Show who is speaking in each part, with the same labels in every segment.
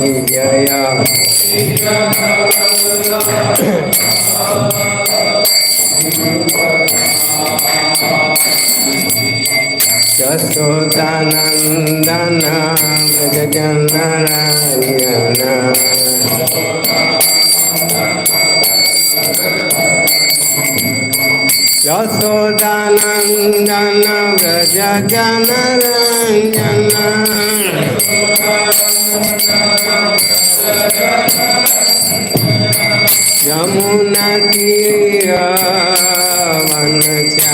Speaker 1: Jaya Jasodanandana Vrajanarayana Jasodanandana Vrajanarayana Yamuna Tira Vanachari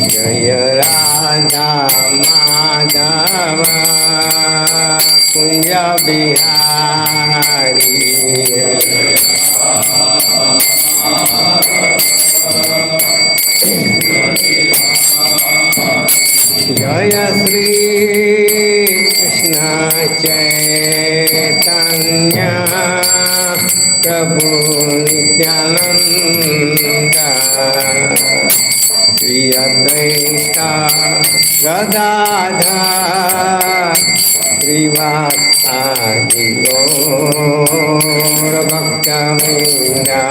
Speaker 1: Jaya Radha Madhava Kunja Bihari Jaya Sri Krishna Chaitanya Prabhu Nityananda Sri Advaita Gadadhar Srivastadi Gaur Bhakta-vrinda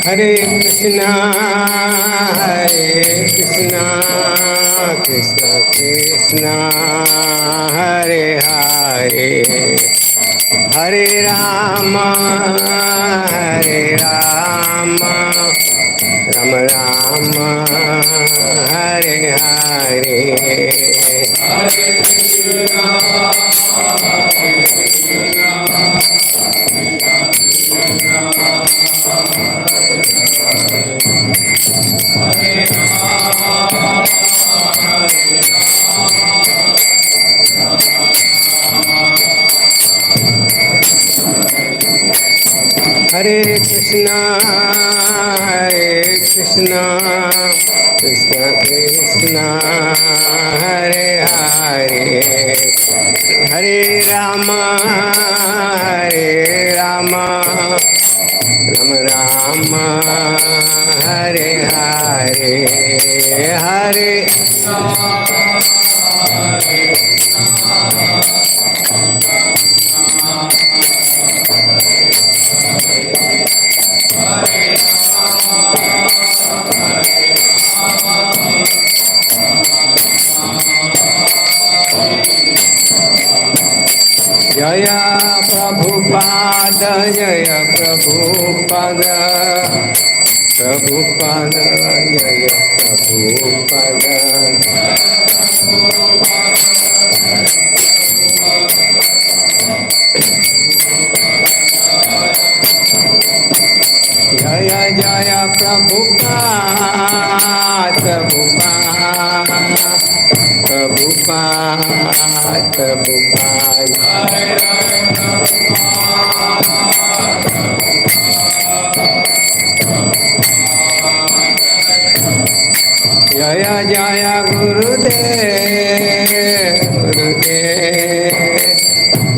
Speaker 1: Hare Krishna, Krishna Krishna, Hare Hare, Hare Rama, Rama Rama, Hare Hare. Hare Krishna, Krishna Krishna, Hare Hare, Hare Rama, Rama Rama, Hare Hare, Hare Jaya Prabhupada, Jaya Prabhupada, Prabhupada, Jaya Prabhupada. Jaya Jaya Prabhupada, Prabhupada, Prabhupada, Prabhupada. Jaya Jaya Gurudev, Gurudev,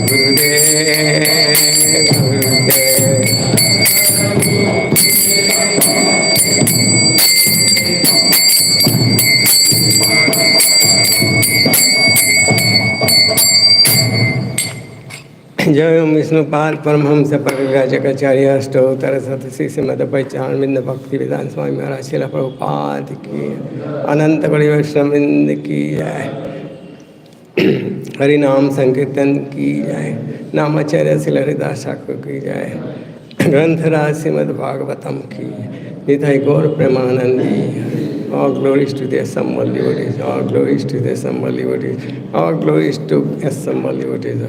Speaker 1: Gurudev, Gurudev. जय विष्णुपाल परमहंस परिव्राजकाचार्य अष्टोत्तर शतसी श्रीमद पहचान बिंद भक्ति वेदांत स्वामी महाराज शिला प्रभुपाद की अनंत बड़ी वैष्णविंद की जय। हरि नाम संकीर्तन की जय। नामाचार्य श्री हरिदास ठाकुर की जय। ग्रंथराज श्रीमद भागवतम की निताई गौर Premanandi. All glories to the assembled devotees. All glories to the assembled devotees. All glories to assembled devotees.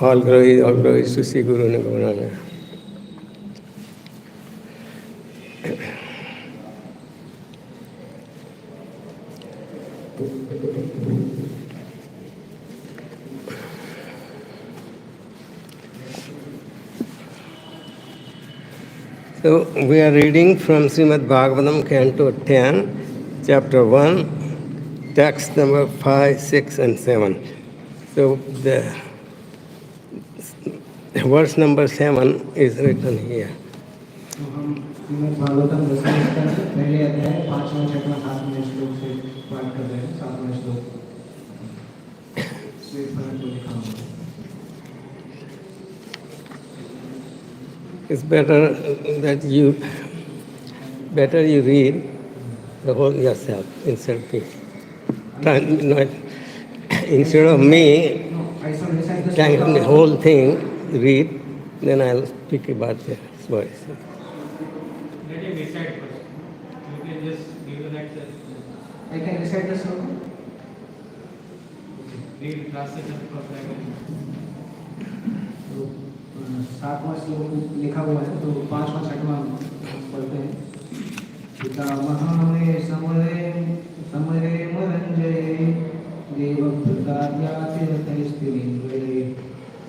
Speaker 1: All glories to Sri Guru Gauranga. So we are reading from Srimad Bhagavatam, Canto 10, Chapter 1, text number 5, 6, and 7. So the verse number 7 is written here.
Speaker 2: तो हम श्रीमद् भागवतम दसवें स्कंद पहले अध्याय 5वां छठवां 7वें श्लोक से पाठ कर रहे हैं। 7वां श्लोक श्वेत फलक को लिखा हुआ है।
Speaker 1: It's that you read the whole yourself instead of me. Instead of me telling the whole thing, read, then I'll speak about the voice.
Speaker 3: Let him recite first. You can just give the lecture.
Speaker 2: I can recite the sloka.
Speaker 3: Read translation for private.
Speaker 2: तो 7वां श्लोक लिखा हुआ है, तो 5वां 6वां पढ़ते हैं। पितामहामे समरे मरंजये देवभृताद्यातिरतैस्तिमिन्द्रये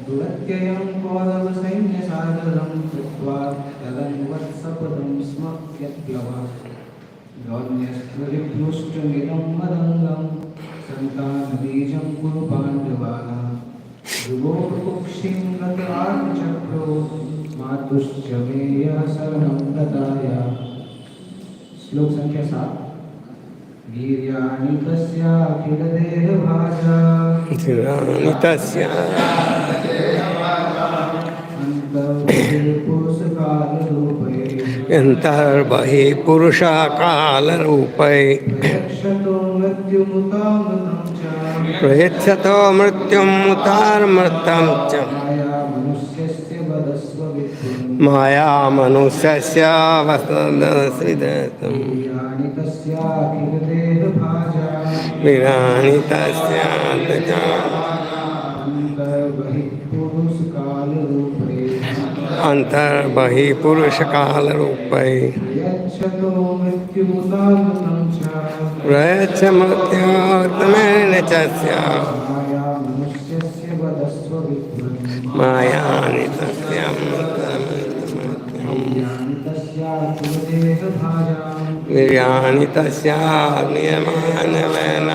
Speaker 2: दुरत्ययं कौरवसैन्यसागरं कृत्वा तदन्वत्सपदं स्म यत्प्लवा गौर्यस्त्वरिप्लुष्टमिदं मदङ्गं सन्तानबीजं कुरु पाण्डवानां ध्रुवोर्कुक्षिं गतरार्चक्रो मातुश्च मे यः शरणं ददाया। श्लोक संख्या 7। वीर्याणि तस्याखिलदेहभाजा
Speaker 1: अंतर्बहि पुरुषाकालरूपै प्रयच्छतो मृत्युमुतामृतं च माया मनुष्यस्य वसदस्विदतम् वीराणि तस्या अंतर्बहि पुरुषकालरूपै प्रयच्छ मृत्युर्तमेन च स्यात् मायानि तस्यां वीर्याणि तस्या नियमानवेन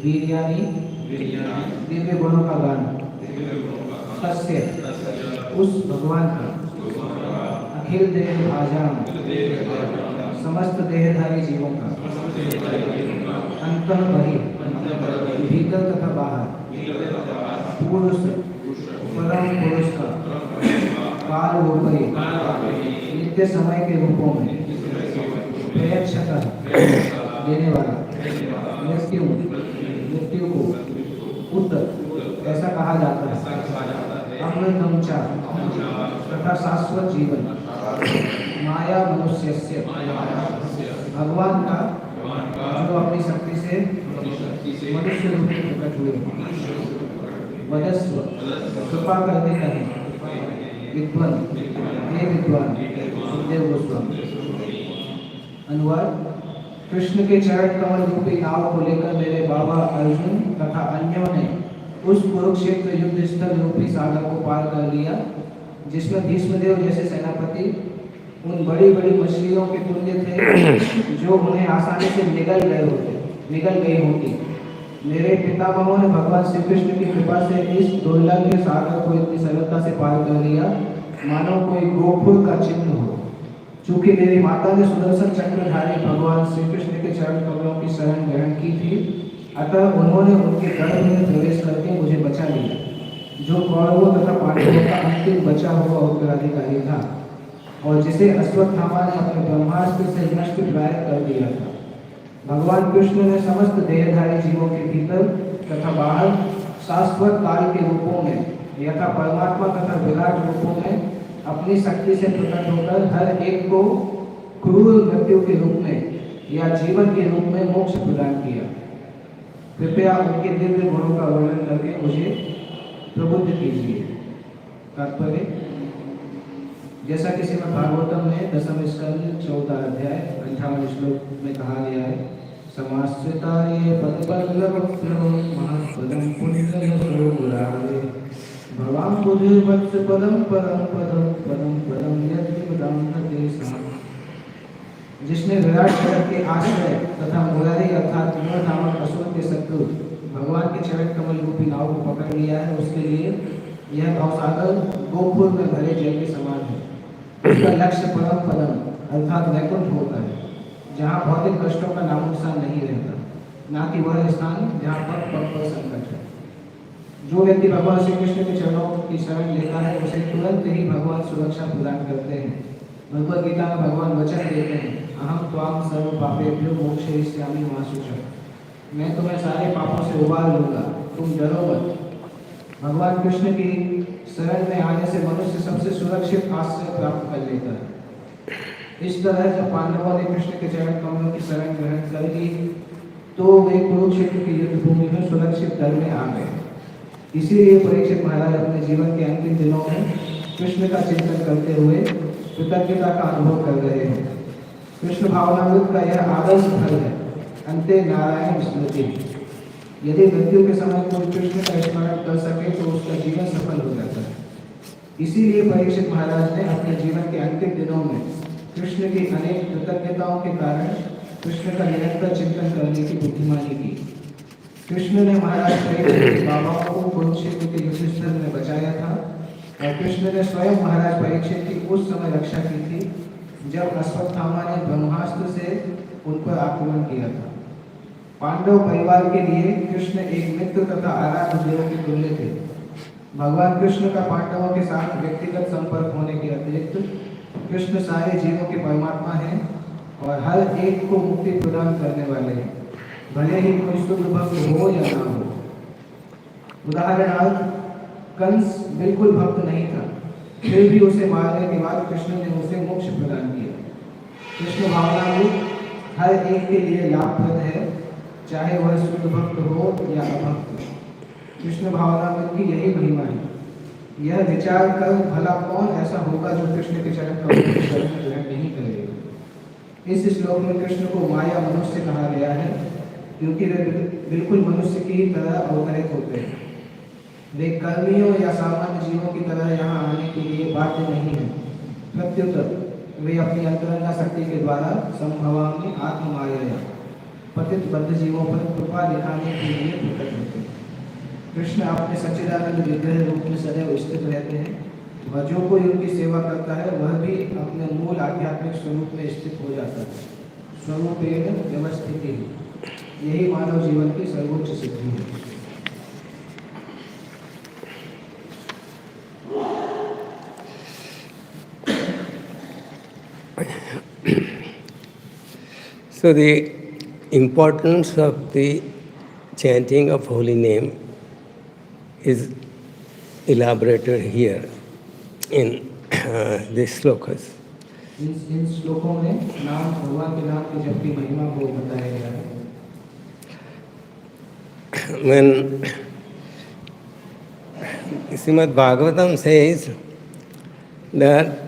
Speaker 2: वीर्याणि दिव्य गुणों का गान तस्य उस भगवान का अखिल देह भाजाम समस्त देहधारी जीवों का अंतर बहि भीतर तथा बाहर पुरुष परम पुरुष का काल रूपी नित्य समय के रूपों में प्रयक्षता देने वाला मृत्यु को उत्तर ऐसा कहा जाता है। अमृतम च तथा शाश्वत जीवन माया मनुष्यस्य भगवान का जो अपनी शक्ति से मनुष्य रूप में प्रकट हुए, वदस्व कृपा करने कहें, विद्वान हे विद्वान सुखदेव गोस्वामी। अनुवाद: कृष्ण के चरण कमल रूपी नाव को लेकर मेरे बाबा अर्जुन तथा अन्यों ने उस कुरुक्षेत्र युद्ध स्थल रूपी सागर को पार कर लिया, जिसमें भीष्मदेव जैसे सेनापति उन बड़ी बड़ी मछलियों के तुल्य थे जो उन्हें आसानी से निगल गई होती। मेरे पितामहों ने भगवान श्री कृष्ण की कृपा से इस दुर्लभ सागर को इतनी सरलता से पार कर लिया मानो कोई गोकुल का चिन्ह हो। चूंकि मेरी माता ने सुदर्शन चक्रधारी भगवान श्री कृष्ण के चरण कमलों की शरण ग्रहण की थी, अतः उन्होंने उनके गर्भ में प्रवेश करके मुझे बचा लिया, जो कौरवों तथा पांडवों का अंतिम बचा हुआ उत्तराधिकारी था और जिसे अश्वत्थामा ने अपने ब्रह्मास्त्र से नष्ट प्राय कर दिया था। भगवान कृष्ण ने समस्त देहधारी जीवों के भीतर तथा बाहर शाश्वत काल के रूपों में यथा परमात्मा तथा विराट रूपों में अपनी शक्ति से प्रकट होकर हर एक को क्रूर मृत्यु के रूप में या जीवन के रूप में मोक्ष प्रदान किया। कृपया उनके दिव्य गुणों का वर्णन करके मुझे प्रबुद्ध कीजिए। तात्पर्य: जैसा कि श्रीमद् भागवतम में 10वें स्कंद 14 अध्याय 58 श्लोक में कहा गया है, समाश्रिता ये पदपल्लवक्त्रम महापदम पुण्यसरो मुरारे भवां बुधिर्वत्स पदम परम पदम पदम पदम यद्विपदम नतेषाम्। जिसने विराट जगत के आश्रय तथा मुरारी अर्थात विनोद नामक असुर के शत्रु भगवान के चरण कमल रूपी नाव को पकड़ लिया है, उसके लिए यह भवसागर गोपुर में भरे जल के समान है। उसका लक्ष्य परम पदम अर्थात वैकुंठ होता है, जहाँ भौतिक कष्टों का नामो निशान नहीं रहता, ना कि वह स्थान जहाँ पग पग पर संकट है। जो व्यक्ति भगवान श्री कृष्ण के चरणों की शरण लेता है, उसे तुरंत ही भगवान सुरक्षा प्रदान करते हैं। भगवद गीता में भगवान वचन देते हैं, अहम त्वाम सर्व पापेभ्यो मोक्षयिष्यामि मा शुचः। मैं तुम्हें सारे पापों से उबार लूंगा, तुम डरो मत। भगवान कृष्ण की शरण में आने से मनुष्य सबसे सुरक्षित आश्रय प्राप्त कर लेता है। इस तरह जब पांडवों ने कृष्ण के चरण कमलों की शरण ग्रहण कर ली, तो वे कुरुक्षेत्र की युद्ध भूमि में सुरक्षित दल में आ गए। इसीलिए परीक्षित महाराज अपने जीवन के अंतिम दिनों में कृष्ण का चिंतन करते हुए कृतज्ञता का अनुभव कर रहे हैं। कृष्ण भावनामृत का यह आदर्श फल है, अंते नारायण स्मृति। यदि मृत्यु के समय कोई कृष्ण का स्मरण कर सके तो उसका जीवन सफल हो जाता है। इसीलिए परीक्षित महाराज ने अपने जीवन के अंतिम दिनों में कृष्ण की अनेक कृतज्ञताओं के कारण कृष्ण का निरंतर चिंतन करने की बुद्धिमानी की। कृष्ण ने महाराज परीक्षित के बाबाओं को कुरुक्षेत्र के युद्ध स्थल में बचाया था और कृष्ण ने स्वयं महाराज परीक्षित की उस समय रक्षा की थी जब अश्वत्थामा ने ब्रह्मास्त्र से उन पर आक्रमण किया था। पांडव परिवार के लिए कृष्ण एक मित्र तथा आराध्य देव के तुल्य थे। भगवान कृष्ण का पांडवों के साथ व्यक्तिगत संपर्क होने के अतिरिक्त कृष्ण सारे जीवों के परमात्मा हैं और हर एक को मुक्ति प्रदान करने वाले हैं, भले ही कोई शुद्ध भक्त हो या ना हो। उदाहरणार्थ, कंस बिल्कुल भक्त नहीं था, फिर भी उसे मारने के बाद कृष्ण ने उसे मोक्ष प्रदान किया। कृष्ण भावनामृत हर एक के लिए लाभप्रद है, चाहे वह शुद्ध भक्त हो या अभक्त। कृष्ण भावनामृत की यही महिमा है। यह विचार कर भला कौन ऐसा होगा जो कृष्ण के चरण कमलों की शरण ग्रहण नहीं करेगा। इस श्लोक में कृष्ण को माया मनुष्य कहा गया है, क्योंकि वे बिल्कुल मनुष्य की ही तरह अवतरित होते हैं। वे कर्मियों या सामान्य जीवों की तरह यहाँ आने के लिए बाध्य नहीं है। प्रत्युत्तर वे अपनी अंतरंगा शक्ति के द्वारा संभवामी आत्ममाया पतित बद्ध जीवों पर कृपा दिखाने के लिए प्रकट होते हैं। कृष्ण अपने सच्चिदानंद विग्रह रूप में सदैव स्थित रहते हैं और जो कोई उनकी सेवा करता है वह भी अपने मूल आध्यात्मिक स्वरूप में स्थित हो जाता है। स्वरूपेण व्यवस्थिति, यही मानव जीवन की सर्वोच्च सिद्धि है।
Speaker 1: So the importance of the chanting of holy name is elaborated here in these slokas.
Speaker 2: इन श्लोकों में नाम भगवान के नाम की जप की महिमा को बताया गया है।
Speaker 1: when Srimad Bhagavatam says that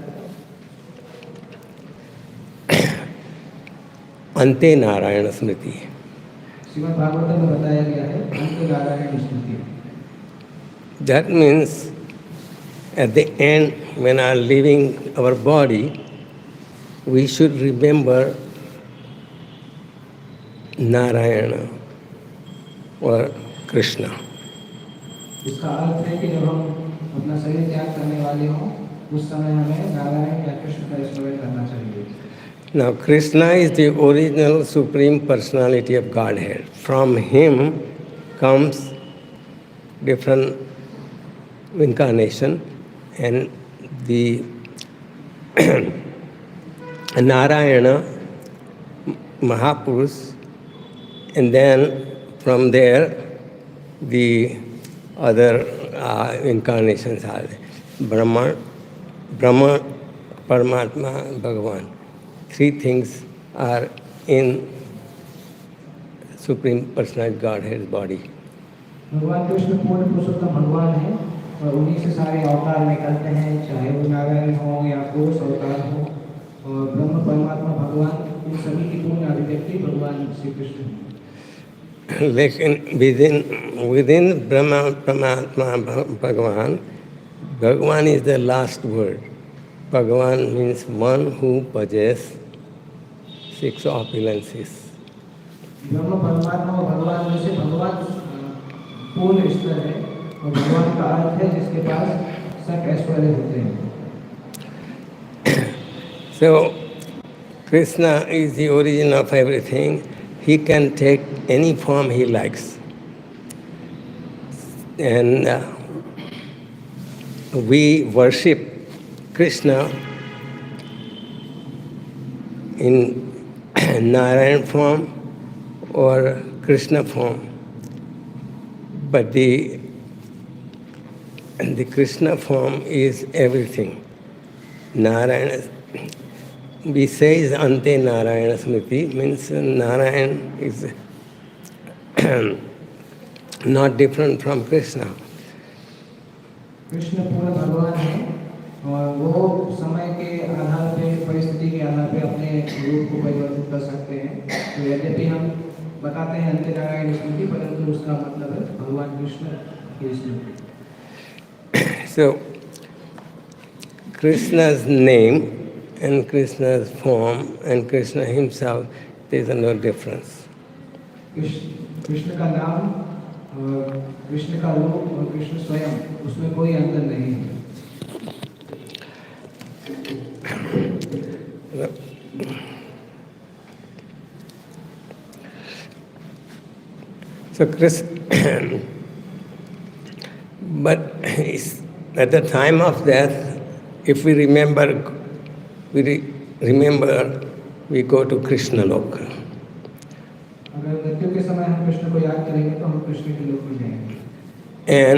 Speaker 1: Ante Narayana Smriti.
Speaker 2: Shrimad Bhagavatam में बताया गया है अंत नारायण स्मृति.
Speaker 1: That means at the end, when are leaving our body, we should remember Narayana or Krishna.
Speaker 2: इसका अर्थ है कि जब हम अपना शरीर त्याग करने वाले हों उस समय हमें नारायण या कृष्ण का स्मरण करना चाहिए.
Speaker 1: Now, Krishna is the original Supreme Personality of Godhead. From him comes different incarnation, and the Narayana, Mahapurush, and then from there the other incarnations are Brahma, Paramatma, Bhagavan. Three things are in Supreme Personality Godhead's body.
Speaker 2: भगवान कृष्ण पूर्ण पुरुषोत्तम भगवान है और उन्हीं से सारे अवतार निकलते हैं, चाहे वो नारायण हो या पुरुष अवतार हो, और ब्रह्म परमात्मा भगवान इन सभी की पूर्ण अभिव्यक्ति भगवान श्री कृष्ण है.
Speaker 1: लेकिन within Brahma Paramatma Bhagavan, Bhagavan is the last word. Bhagavan means one who possesses 6 opulences.
Speaker 2: ब्रह्म परमात्मा और भगवान में से भगवान पूर्ण ईश्वर है और भगवान का अर्थ है जिसके पास सब ऐश्वर्य होते हैं.
Speaker 1: So, Krishna is the origin of everything. He can take any form he likes. And we worship Krishna in Narayan form or Krishna form. But the Krishna form is everything. Narayana, we say is Ante Narayana Smriti, means Narayan is not different from Krishna.
Speaker 2: Krishna पूर्ण भगवान है और वो समय के आधार पे, परिस्थिति के आधार पे अपने रूप को परिवर्तित कर सकते हैं. तो यद्यपि हम बताते हैं अंत नारायण स्मृति, परंतु उसका मतलब है भगवान कृष्ण की स्मृति.
Speaker 1: So, Krishna's name and Krishna's form and Krishna himself, there is no difference.
Speaker 2: Krishna का नाम और कृष्ण का रूप और कृष्ण स्वयं, उसमें कोई अंतर नहीं है.
Speaker 1: So, but at the time of death, if we remember, we go to Krishna Loka.
Speaker 2: अगर मृत्यु के समय हम कृष्ण को याद करेंगे तो हम कृष्ण के लोक में जाएंगे.
Speaker 1: And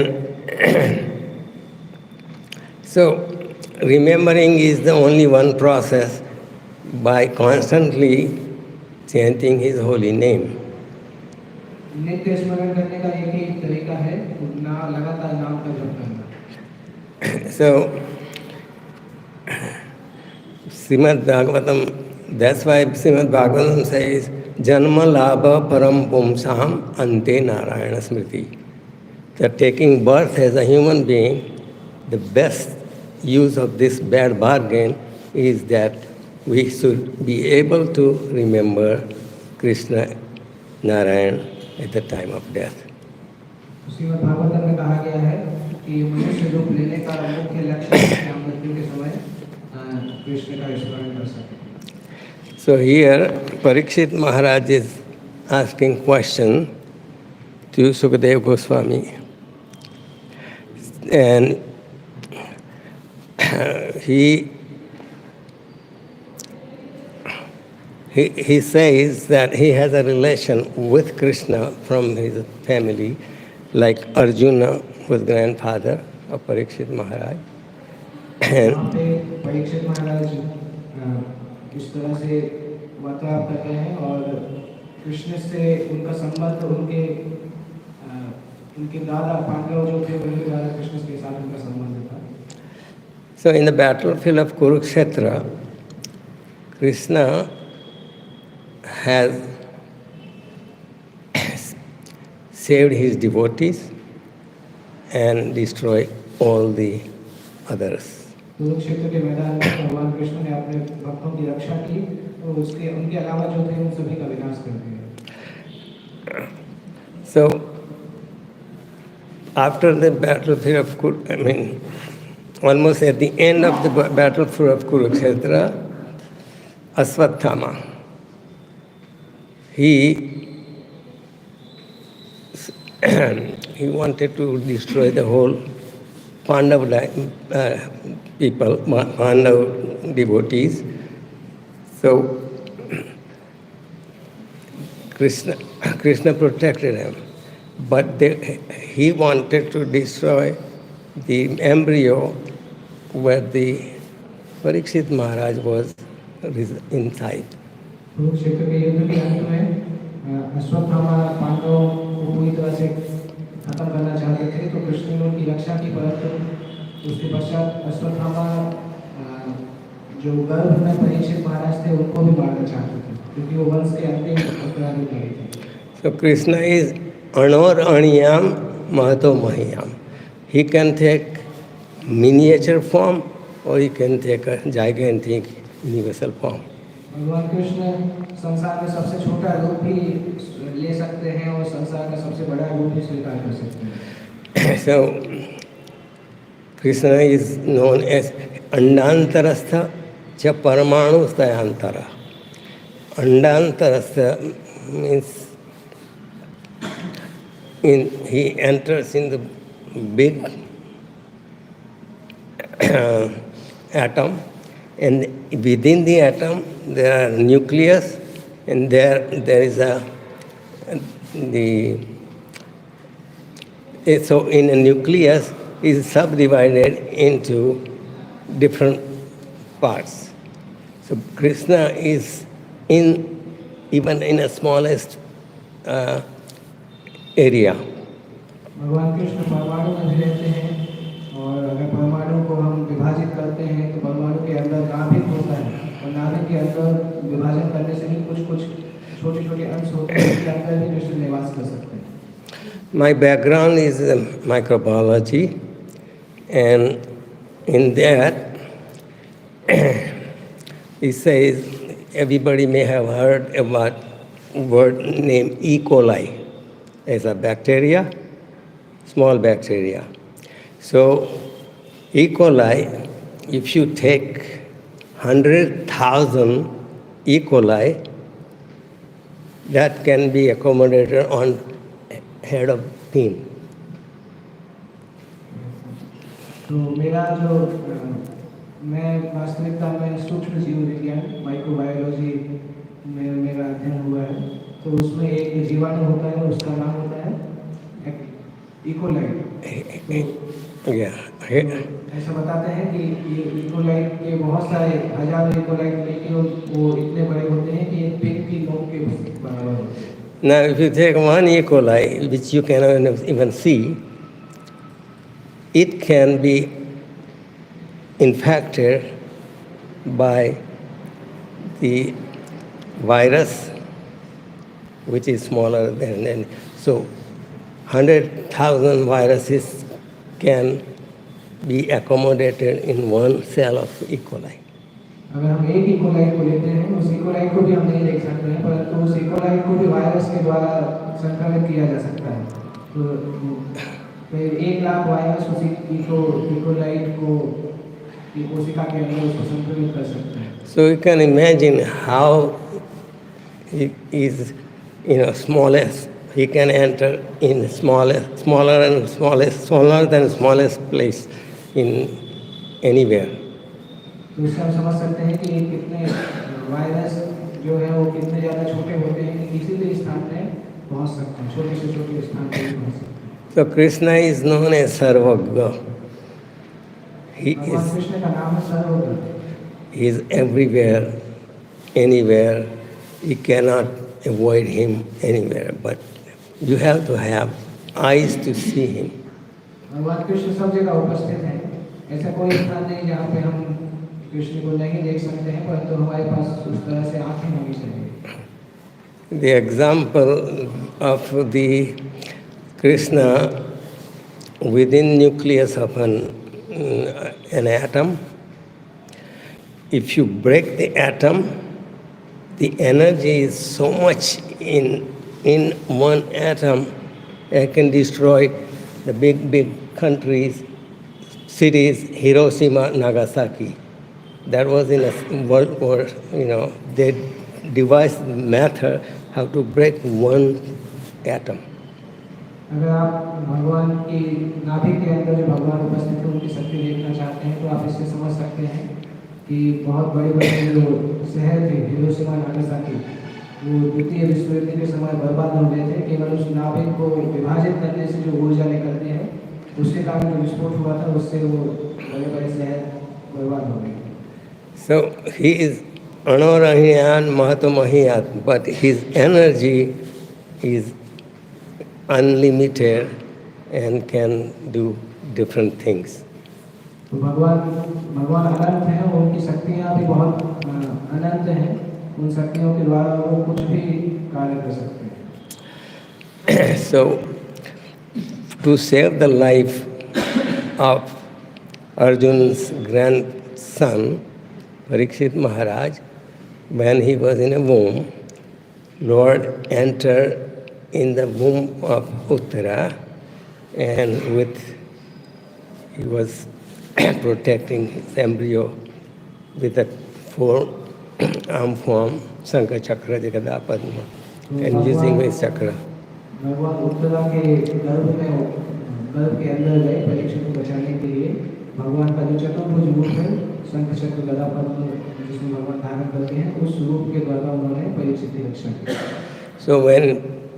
Speaker 1: so, remembering is the only one process by constantly chanting his holy name.
Speaker 2: नित्य स्मरण करने का एक ही तरीका है, लगातार नाम का जप करना.
Speaker 1: So, Srimad Bhagavatam, that's why Srimad Bhagavatam says, Janma Labha Param Pumsam Ante Narayana Smriti. That taking birth as a human being, the best use of this bad bargain is that we should be able to remember Krishna, Narayan at the time of death.
Speaker 2: Shrimad Bhagavatam में कहा गया है कि मनुष्य रूप लेने का मुख्य लक्ष्य है कि हम मृत्यु के समय कृष्ण का स्मरण कर सकें.
Speaker 1: So here, Parikshit Maharaj is asking question to Sukadeva Goswami. And he says that he has a relation with Krishna from his family, like Arjuna was grandfather of Parikshit Maharaj.
Speaker 2: वहाँ पे परीक्षित महाराज इस तरह से वार्तालाप करते हैं और कृष्ण से उनका संबंध उनके उनके दादा पांडव जो थे उनके दादा कृष्ण के साथ उनका संबंध था.
Speaker 1: So in the battlefield of Kurukshetra, Krishna has saved his devotees and destroyed all the others.
Speaker 2: Kurukshetra के मैदान में भगवान कृष्ण ने अपने भक्तों की रक्षा की और उसके उनके अलावा जो थे उन सभी का विनाश कर दिया.
Speaker 1: So after the battlefield of almost at the end of the battlefield of Kurukshetra, Aswathama, he wanted to destroy the whole Pandav people, Pandav devotees. So Krishna protected him, but he wanted to destroy the embryo where the Parikshit Maharaj was inside.
Speaker 2: Kurukshetra के युद्ध के अंत में अश्वत्थामा पांडवों को पूरी तरह से खत्म करना चाहते थे, तो कृष्ण ने उनकी रक्षा की, परंतु उसके पश्चात अश्वत्थामा जो गर्भ में परीक्षित महाराज थे उनको भी मारना चाहते थे, क्योंकि वो वंश के अंतिम उत्तराधिकारी थे.
Speaker 1: So Krishna is Anor Aniyam Mahato Mahiyam. He can take miniature form or he can take a gigantic universal form.
Speaker 2: भगवान कृष्ण संसार में सबसे छोटा रूप भी ले सकते हैं और संसार का सबसे बड़ा रूप भी स्वीकार कर सकते हैं.
Speaker 1: So Krishna is known as Andantarastha cha Paramanu Stayantara. Andantarastha means he enters in the big atom, and within the atom there are nucleus, and there is so in a nucleus is subdivided into different parts. So Krishna is even in the smallest area.
Speaker 2: भगवान कृष्ण परमाणु में भी रहते हैं, और अगर परमाणु को हम विभाजित करते हैं तो परमाणु के अंदर नाभिक होता है, और नाभिक के अंदर विभाजन करने से ही कुछ कुछ छोटे छोटे अंश होते हैं, जिसके अंदर भी कृष्ण निवास कर सकते हैं.
Speaker 1: My background is microbiology, and in that it says everybody may have heard about word named E. coli as a bacteria, small bacteria. So E. coli, if you take 100,000 E. coli, that can be accommodated on head of pin.
Speaker 2: तो मेरा जो मैं वास्तविकता में सूक्ष्म जीव विज्ञान microbiology में मेरा अध्ययन हुआ है, तो उसमें एक जीवाणु होता है, उसका नाम होता है इकोलाई. ऐसा बताते हैं कि ये इकोलाई के बहुत सारे हजारों इकोलाई लेके वो इतने बड़े होते हैं कि एक पिग की नोक के बराबर होते हैं.
Speaker 1: Now, if you take one E. coli, which you cannot even see, it can be infected by the virus, which is smaller than. So, 100,000 viruses can be accommodated in one cell of E. coli.
Speaker 2: अगर हम एक E coli को लेते हैं, उस E coli को भी हम नहीं देख सकते हैं, परंतु उस इकोलाई को भी वायरस के द्वारा संक्रमित किया जा सकता है. तो 1,00,000 वायरस उसी इकोलाई को कोशिका के अंदर उसको संक्रमित कर सकते हैं.
Speaker 1: So you can imagine how he is, smallest. He can enter in smaller than smallest place in anywhere.
Speaker 2: तो उससे हम समझ सकते हैं कि कितने वायरस जो है वो कितने ज़्यादा छोटे होते हैं कि किसी भी स्थान पे पहुंच सकते हैं, छोटे से छोटे स्थान पे पहुंच सकते हैं.
Speaker 1: So Krishna is known as Sarvagya. He
Speaker 2: Krishna का नाम है सर्वज्ञ.
Speaker 1: He is everywhere, anywhere. You cannot avoid him anywhere. But you have to have eyes to see him.
Speaker 2: भगवान कृष्ण सब जगह उपस्थित हैं। ऐसा कोई स्थान नहीं जहाँ पे हम कृष्ण को नहीं देख सकते हैं, परंतु हमारे पास उस तरह से आंखें होनी चाहिए।
Speaker 1: The example of the Krishna within nucleus of an atom, if you break the atom, the energy is so much in one atom, it can destroy the big countries, cities, Hiroshima, Nagasaki. That was in a World War, they devised method how to break one atom.
Speaker 2: अगर आप भगवान की नाभि के अंदर जो भगवान उपस्थित है उनकी शक्ति देखना चाहते हैं, तो आप इससे समझ सकते हैं कि बहुत बड़े बड़े जो शहर थे, हिरोशिमा नागासाकी, वो द्वितीय विश्व युद्ध के समय बर्बाद हो गए थे। केवल उस नाभिक को विभाजित करने से जो ऊर्जा निकलती है, उसके कारण जो विस्फोट हुआ था, उससे वो बड़े बड़े शहर बर्बाद हो गए।
Speaker 1: So he is Anorahiyan Mahatamahiyat, but his energy is unlimited and can do different things.
Speaker 2: तो भगवान अनंत हैं, उनकी शक्तियाँ भी बहुत अनंत हैं। उन शक्तियों के द्वारा वो कुछ भी कार्य कर सकते हैं।
Speaker 1: So, to save the life of Arjun's grandson, Parikshit Maharaj, when he was in a womb, Lord entered in the womb of Uttara, and he was protecting his embryo with a four-arm form, Sankha Chakra Jagada Padma, and using his chakra.
Speaker 2: भगवान उत्तरा के गर्भ के अंदर गए परीक्षित को बचाने के लिए। भगवान का जो चतुर्भुज रूप है, शंख चक्र गदा पद्म जिसमें भगवान धारण करते हैं, उस रूप के द्वारा उन्होंने परीक्षित की रक्षा की।
Speaker 1: So when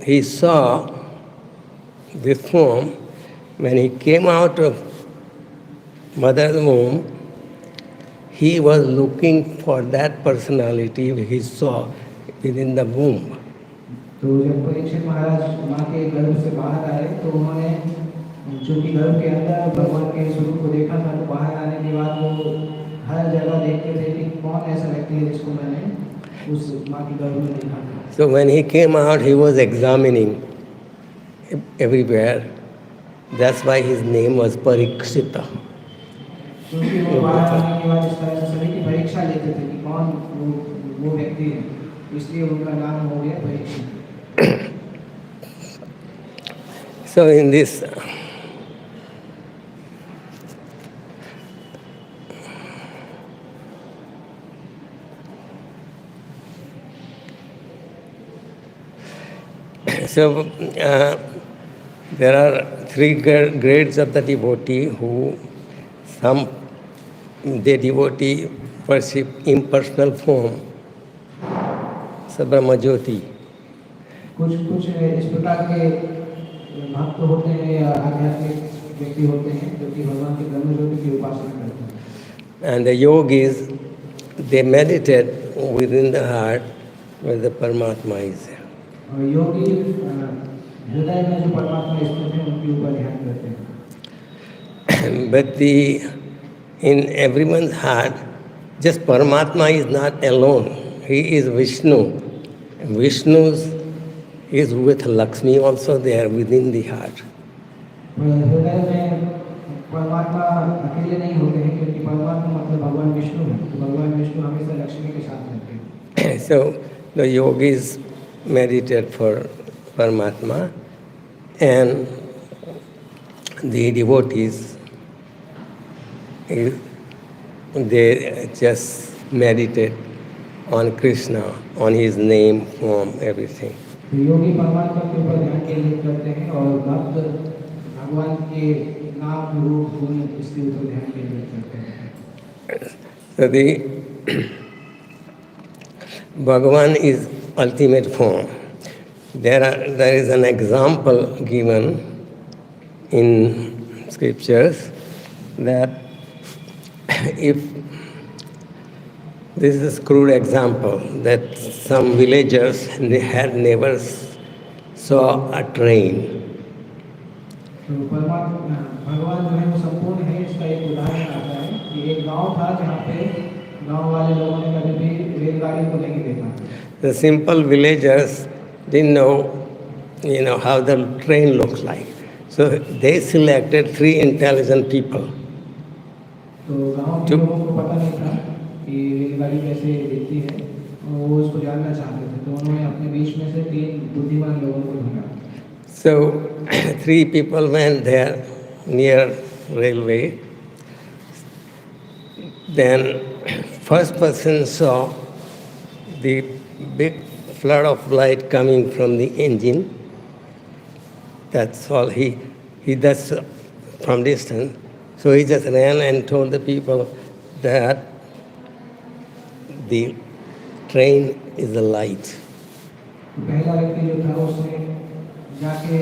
Speaker 1: he saw this form, when he came out of mother's womb, he was looking for that personality he saw within the womb.
Speaker 2: तो जब परीक्षित महाराज माँ के गर्भ से बाहर आए, तो उन्होंने चूंकि गर्भ के अंदर भगवान के स्वरूप को देखा था, तो बाहर आने के बाद वो हर जगह देखते थे कि कौन ऐसा व्यक्ति है जिसको मैंने उस माँ के गर्भ में देखा था।
Speaker 1: So when he came out, he was examining everywhere. That's why his name was Parikshita.
Speaker 2: क्योंकि वो बाहर आने के बाद इस तरह से सभी की परीक्षा लेते थे कि कौन वो व्यक्ति है, इसलिए उनका नाम हो गया Parikshit.
Speaker 1: So in this there are three grades of the devotee who the devotee worship impersonal form, Brahma Jyoti.
Speaker 2: कुछ इस प्रकार के भक्त होते हैं या आध्यात्मिक व्यक्ति होते हैं जो कि भगवान के ब्रह्म ज्योति की उपासना करते हैं।
Speaker 1: And the yogis, they meditate within the heart where the Paramatma is.
Speaker 2: और योगी हृदय में जो परमात्मा स्थित है उनके ऊपर ध्यान करते हैं।
Speaker 1: But in everyone's heart, just Paramatma is not alone. He is Vishnu. Vishnu is with Lakshmi also there within the heart.
Speaker 2: हृदय में परमात्मा अकेले नहीं होते हैं, क्योंकि परमात्मा मतलब भगवान विष्णु है। तो भगवान विष्णु हमेशा लक्ष्मी के साथ रहते हैं।
Speaker 1: So the yogis meditate for Paramatma, and the devotees, they just meditate on Krishna, on his name, form, everything.
Speaker 2: तो योगी परमात्मा के ऊपर ध्यान केंद्रित करते हैं और भक्त भगवान के नाम रूप गुण इसके ऊपर ध्यान केंद्रित करते हैं।
Speaker 1: So the Bhagavan is ultimate form. There is an example given in scriptures that if this is a crude example that some villagers had never saw a train,
Speaker 2: तो परमात्मा भगवान जो है वो संपूर्ण है। इसका एक उदाहरण आता है कि एक गांव था जहाँ पे गांव वाले लोगों ने कभी भी रेलगाड़ी को नहीं देखा।
Speaker 1: The simple villagers didn't know, how the train looks like. So they selected 3 intelligent people.
Speaker 2: तो गांव के लोगों को पता नहीं था कि रेलगाड़ी कैसे दिखती है और वो उसको जानना चाहते थे, तो उन्होंने अपने बीच में से 3 बुद्धिमान लोगों को ढूंढा।
Speaker 1: So 3 people went there near railway. Then first person saw the big flood of light coming from the engine. That's all. He that's from distance. So he just ran and told the people that the train is a light.
Speaker 2: पहला व्यक्ति जो था उसने जाके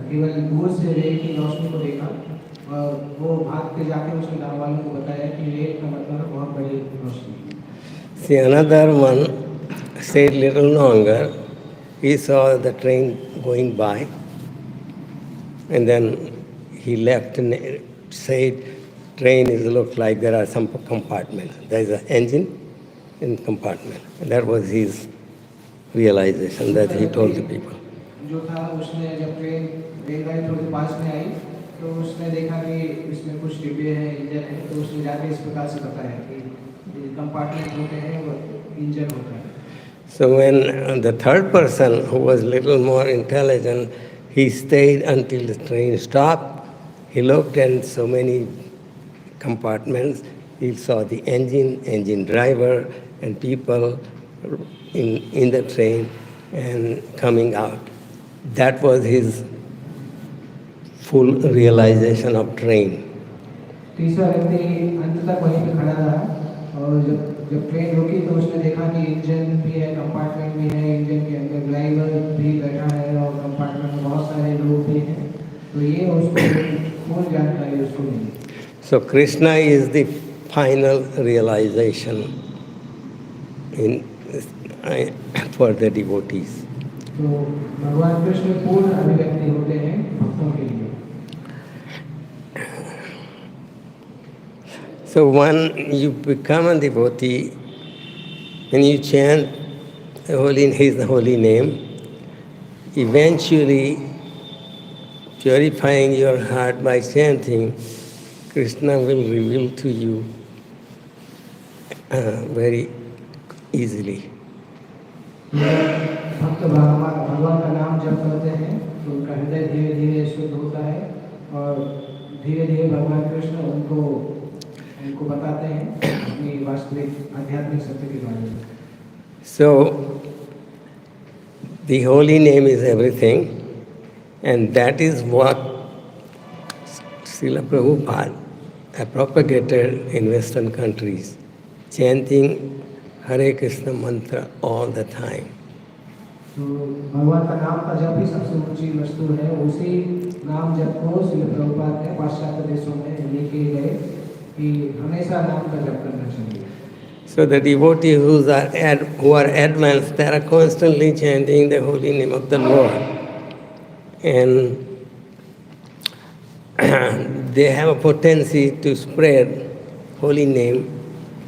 Speaker 2: केवल दूर से rail की रोशनी को देखा और वो भाग के जाके उसने गाँव वालों को बताया कि रेल का मतलब है बहुत बड़ी रोशनी।
Speaker 1: See, another one stayed little longer. He saw the train going by, and then he left and said, train is look like there are some compartments. There is an engine and compartment. And that was his realization that he told the people.
Speaker 2: जो था उसने जब रेलगाड़ी थोड़ी पास में आई तो उसने देखा कि इसमें कुछ डिब्बे हैं, इंजन है, तो उसने जाके इस प्रकार से बताया कि कंपार्टमेंट होते हैं वो इंजन होता है।
Speaker 1: So when the third person, who was little more intelligent, he stayed until the train stopped. He looked at so many compartments. He saw the engine driver, and people in the train and coming out. That was his full realization of train.
Speaker 2: तीसरा व्यक्ति अंत तक वहीं पे खड़ा रहा और जब ट्रेन रुकी तो उसने देखा कि इंजन भी है, कंपार्टमेंट भी है, इंजन के अंदर ड्राइवर भी बैठा है और कंपार्टमेंट में बहुत सारे लोग भी हैं, तो ये उसको पूर्ण जानकारी उसको मिली।
Speaker 1: So Krishna is the final realization for the devotees.
Speaker 2: तो भगवान कृष्ण पूर्ण अभिव्यक्ति होते हैं भक्तों के लिए।
Speaker 1: So when you become a devotee, when you chant his holy name, eventually purifying your heart by chanting, Krishna will reveal to you very easily.
Speaker 2: भक्त भगवान का नाम जप करते हैं तो उनका हृदय धीरे धीरे शुद्ध होता है और धीरे धीरे भगवान कृष्ण उनको बताते हैं अपनी वास्तविक आध्यात्मिक सत्य के बारे में।
Speaker 1: So the holy name is everything, and that is what Srila Prabhupada propagated in Western countries, chanting Hare Krishna mantra all the time.
Speaker 2: तो भगवान का नाम का जप ही सबसे ऊंची वस्तु है। उसी नाम जप को श्री प्रभुपाद ने पाश्चात्य देशों में लेके गए कि हमेशा नाम का जप करना चाहिए।
Speaker 1: So the devotees who are advanced, they are constantly chanting the holy name of the Lord, and they have a potency to spread holy name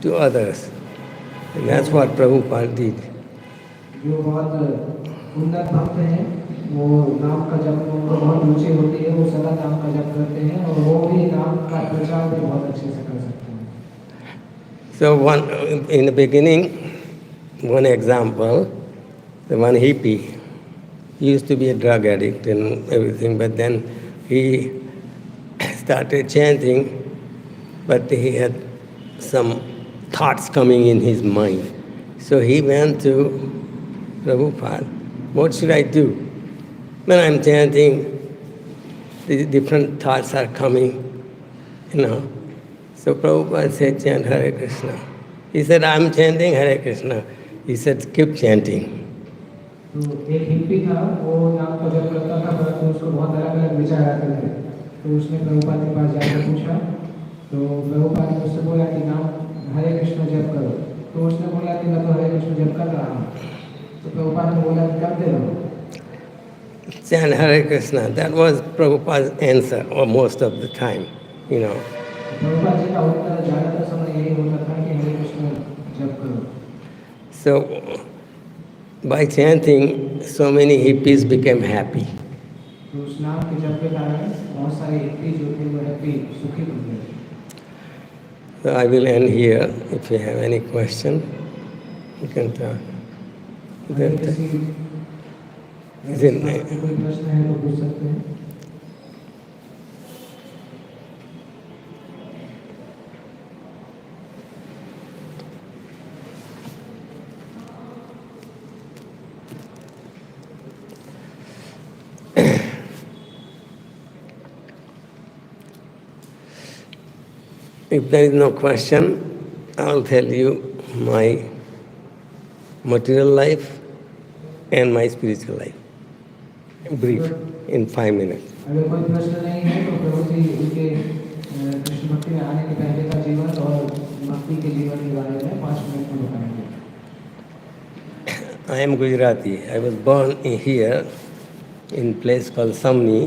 Speaker 1: to others, and that's what Prabhupada did.
Speaker 2: जो बहुत उन्नत भक्त हैं वो नाम का जप उनको बहुत ऊंची होती है, वो सदा नाम का जप करते हैं और वो भी नाम का प्रचार भी बहुत अच्छे से कर सकते हैं।
Speaker 1: So in the beginning, one example, the one hippie, he used to be a drug addict and everything, but then he started chanting, but he had some thoughts coming in his mind. So he went to Prabhupada, what should I do? When I'm chanting, the different thoughts are coming, So Prabhupada said, chant Hare Krishna. He said, I'm chanting Hare Krishna. He said, keep chanting.
Speaker 2: तो एक hippie था, वो नाम का जप करता था, परंतु उसको बहुत अलग-अलग विचार आते थे। तो उसने प्रभुपाद के पास जाकर पूछा, तो प्रभुपाद ने उससे बोला कि नाम हरे कृष्ण जप करो। तो उसने बोला कि मैं तो हरे कृष्ण जप कर रहा हूँ। तो प्रभुपाद ने बोला कि करते रहो।
Speaker 1: chant Hare Krishna. That was Prabhupada's answer, or most of the time, you know.
Speaker 2: Prabhupada ji का उत्तर ज़्यादातर समय यही होता था कि हरे कृष्ण जप करो।
Speaker 1: So, by chanting, so many hippies became happy.
Speaker 2: तो उस नाम के जप के कारण बहुत सारे हिप्पी जो थे वो हैप्पी सुखी बन गए।
Speaker 1: So I will end here. If you have any question, you can talk.
Speaker 2: अगर किसी
Speaker 1: Is it-
Speaker 2: कोई प्रश्न है तो पूछ सकते हैं।
Speaker 1: If there is no question, I'll tell you my material life and my spiritual life. Brief, in 5 minutes.
Speaker 2: अगर कोई प्रश्न नहीं है तो प्रभु जी उनके कृष्ण भक्ति में आने के पहले का जीवन और भक्ति के जीवन के बारे में 5 मिनट में बताएंगे।
Speaker 1: I am Gujarati. I was born here in place called Samni,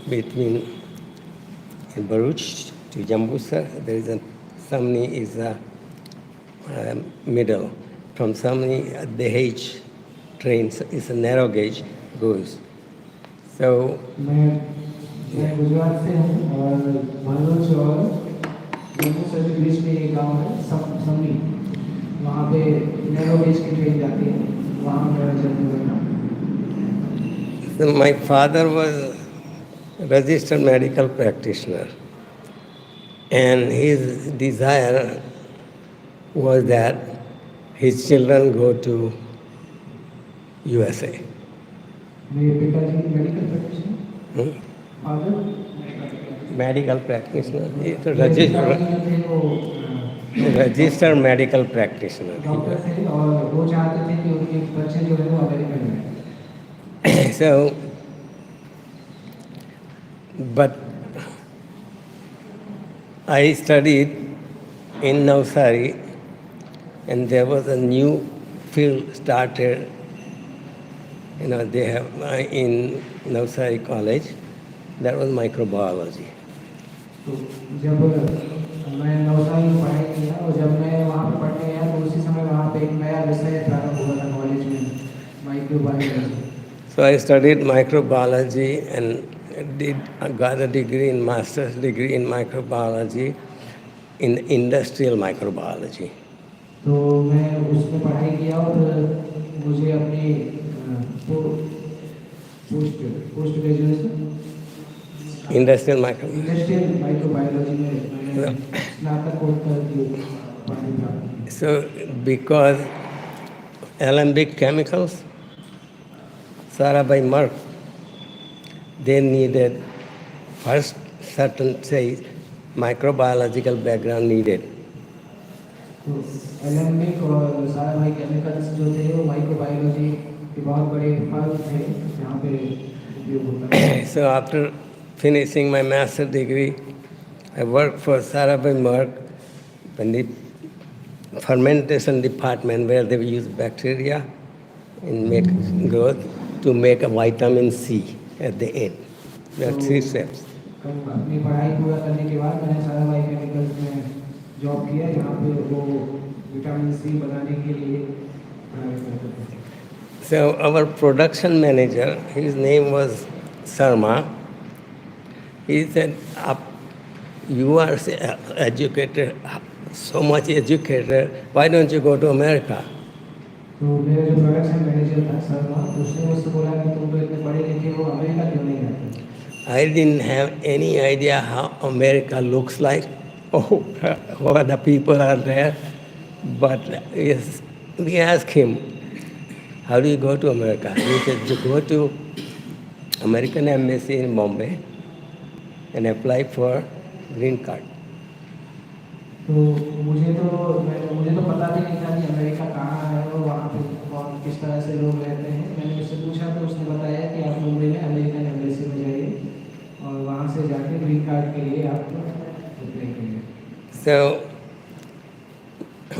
Speaker 1: between in Bharuch to Jambusar. There is a Samni is a middle. From Samni, the H train is a narrow gauge goes. So
Speaker 2: मैं गुजरात से हूँ और भरूच और जम्मूसर के बीच में एक गांव है समनी, वहाँ पे नैरो गेज की ट्रेन जाती है, वहाँ मेरा जन्म हुआ।
Speaker 1: So my father was a registered medical practitioner, and his desire was that his children go to USA.
Speaker 2: मेरे पिताजी medical practitioner, father
Speaker 1: Medical practitioner. He's a
Speaker 2: पिताजी थे वो
Speaker 1: registered medical practitioner.
Speaker 2: डॉक्टर थे और वो चाहते थे कि उनके बच्चे जो है वो अमेरिका में।
Speaker 1: So, but I studied in Navsari, and there was a new field started. You know, they have in Navsari College, that was microbiology.
Speaker 2: तो जब मैं नवसारी में पढ़ाई किया और जब मैं वहाँ पे पढ़ने गया तो उसी समय वहाँ पे एक नया विषय प्रारंभ हुआ था कॉलेज में, microbiology.
Speaker 1: So I studied microbiology and got a degree in master's degree in microbiology in industrial microbiology.
Speaker 2: तो मैं उसमें पढ़ाई किया और मुझे अपनी post graduation
Speaker 1: Industrial microbiology.
Speaker 2: Industrial microbiology में मैंने स्नातकोत्तर की पढ़ाई प्राप्त की।
Speaker 1: So because alembic chemicals, Sarabai Merck, they needed first certain, say, microbiological background needed.
Speaker 2: तो एलेम्बिक और सारा भाई केमिकल्स जो थे वो माइक्रोबायोलॉजी के बहुत बड़े फल थे यहाँ पे उपयोग होता है।
Speaker 1: So after finishing my master's degree, I worked for Sarabai Merck in the fermentation department where they use bacteria and make growth to make a vitamin C at the end. There are 3 steps.
Speaker 2: अपनी पढ़ाई पूरा करने के बाद मैंने सारा भाई chemicals में जॉब किया, यहाँ पे वो विटामिन सी बनाने के लिए पढ़ाई करते थे।
Speaker 1: So our production manager, his name was Sarma, he said, you are educated, so much educated, why don't you go to America?
Speaker 2: तो मेरा जो प्रोडक्शन मैनेजर था शर्मा, उसने मुझसे बोला कि तुम तो इतने पढ़े लिखे हो, अमेरिका क्यों नहीं जाते?
Speaker 1: I didn't have any idea how America looks like. Oh, what the people are there. But yes, we asked him, how do you go to America? He said, you go to American Embassy in Bombay and apply for green card.
Speaker 2: तो मुझे तो पता भी नहीं था कि America कहाँ है और वहाँ पे कौन किस तरह से लोग रहते हैं। मैंने उससे पूछा तो उसने बताया कि आप मुंबई में अमेरिकन एम्बेसी में जाइए और वहाँ से जाके ग्रीन कार्ड के लिए आप अप्लाई करिए।
Speaker 1: So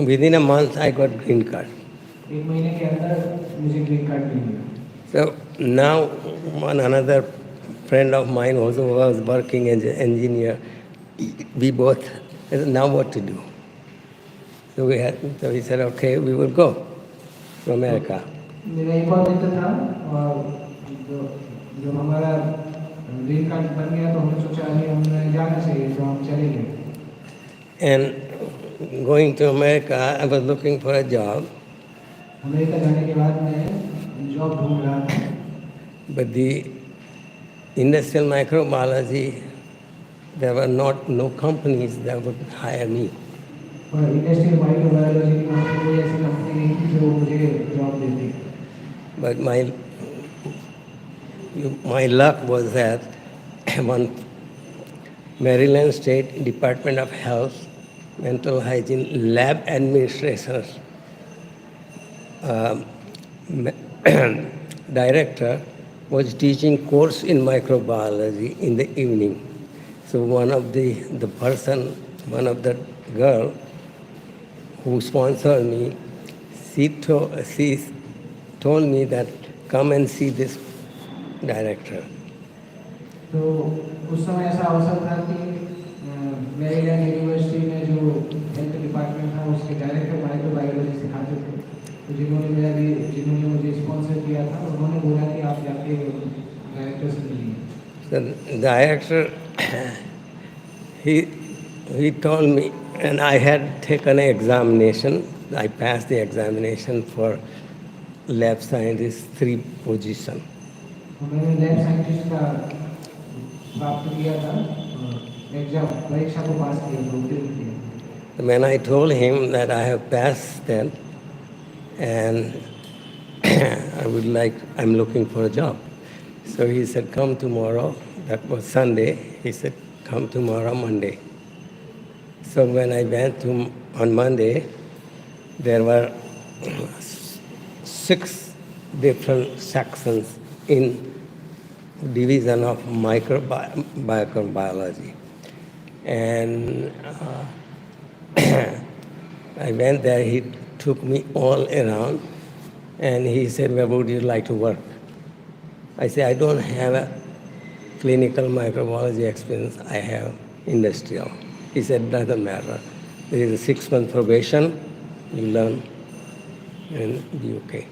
Speaker 1: within a month I got green card.
Speaker 2: एक महीने के अंदर मुझे ग्रीन कार्ड मिल गया।
Speaker 1: So now one another friend of mine also was working as an engineer. We both said, now what to do? So we said, okay, we will go to America.
Speaker 2: मेरा एक और मित्र था और जो जो हमारा green card बन गया तो हमने सोचा अभी हमें जाना चाहिए तो हम चले गए.
Speaker 1: And going to America, I was looking for a job.
Speaker 2: America जाने के बाद मैं जॉब ढूंढ रहा था.
Speaker 1: But the industrial microbiology, there were no companies that would hire me.
Speaker 2: और इंडस्ट्रियल माइक्रोबायोलॉजी की वहाँ पे कोई ऐसी कंपनी नहीं थी जो मुझे जॉब देती.
Speaker 1: But my luck was that one Maryland State Department of Health, Mental Hygiene Lab Administrator director was teaching course in microbiology in the evening. So one of the girl who sponsored me, she told me that come and see this director.
Speaker 2: तो उस समय ऐसा अवसर था कि Maryland university में जो health department था उसके डायरेक्टर माइक्रोबायोलॉजी सिखाते थे. तो जिन्होंने मुझे स्पॉन्सर किया था उन्होंने बोला कि आप जाके डायरेक्टर से मिलिए.
Speaker 1: The director, he told me, and I had taken an examination. I passed the examination for lab scientist 3 position.
Speaker 2: तो मैंने लैब साइंटिस्ट का प्राप्त किया था. एग्जाम परीक्षा को पास किया था, उत्तीर्ण किया.
Speaker 1: When I told him that I have passed that and I'm looking for a job. So he said, come tomorrow. That was Sunday. He said, come tomorrow, Monday. So when I went on Monday, there were 6 different sections in division of microbiology. And I went there, he took me all around, and he said, where would you like to work? I said, I don't have a clinical microbiology experience, I have industrial. He said, doesn't matter. There is a 6-month probation, you learn and be okay.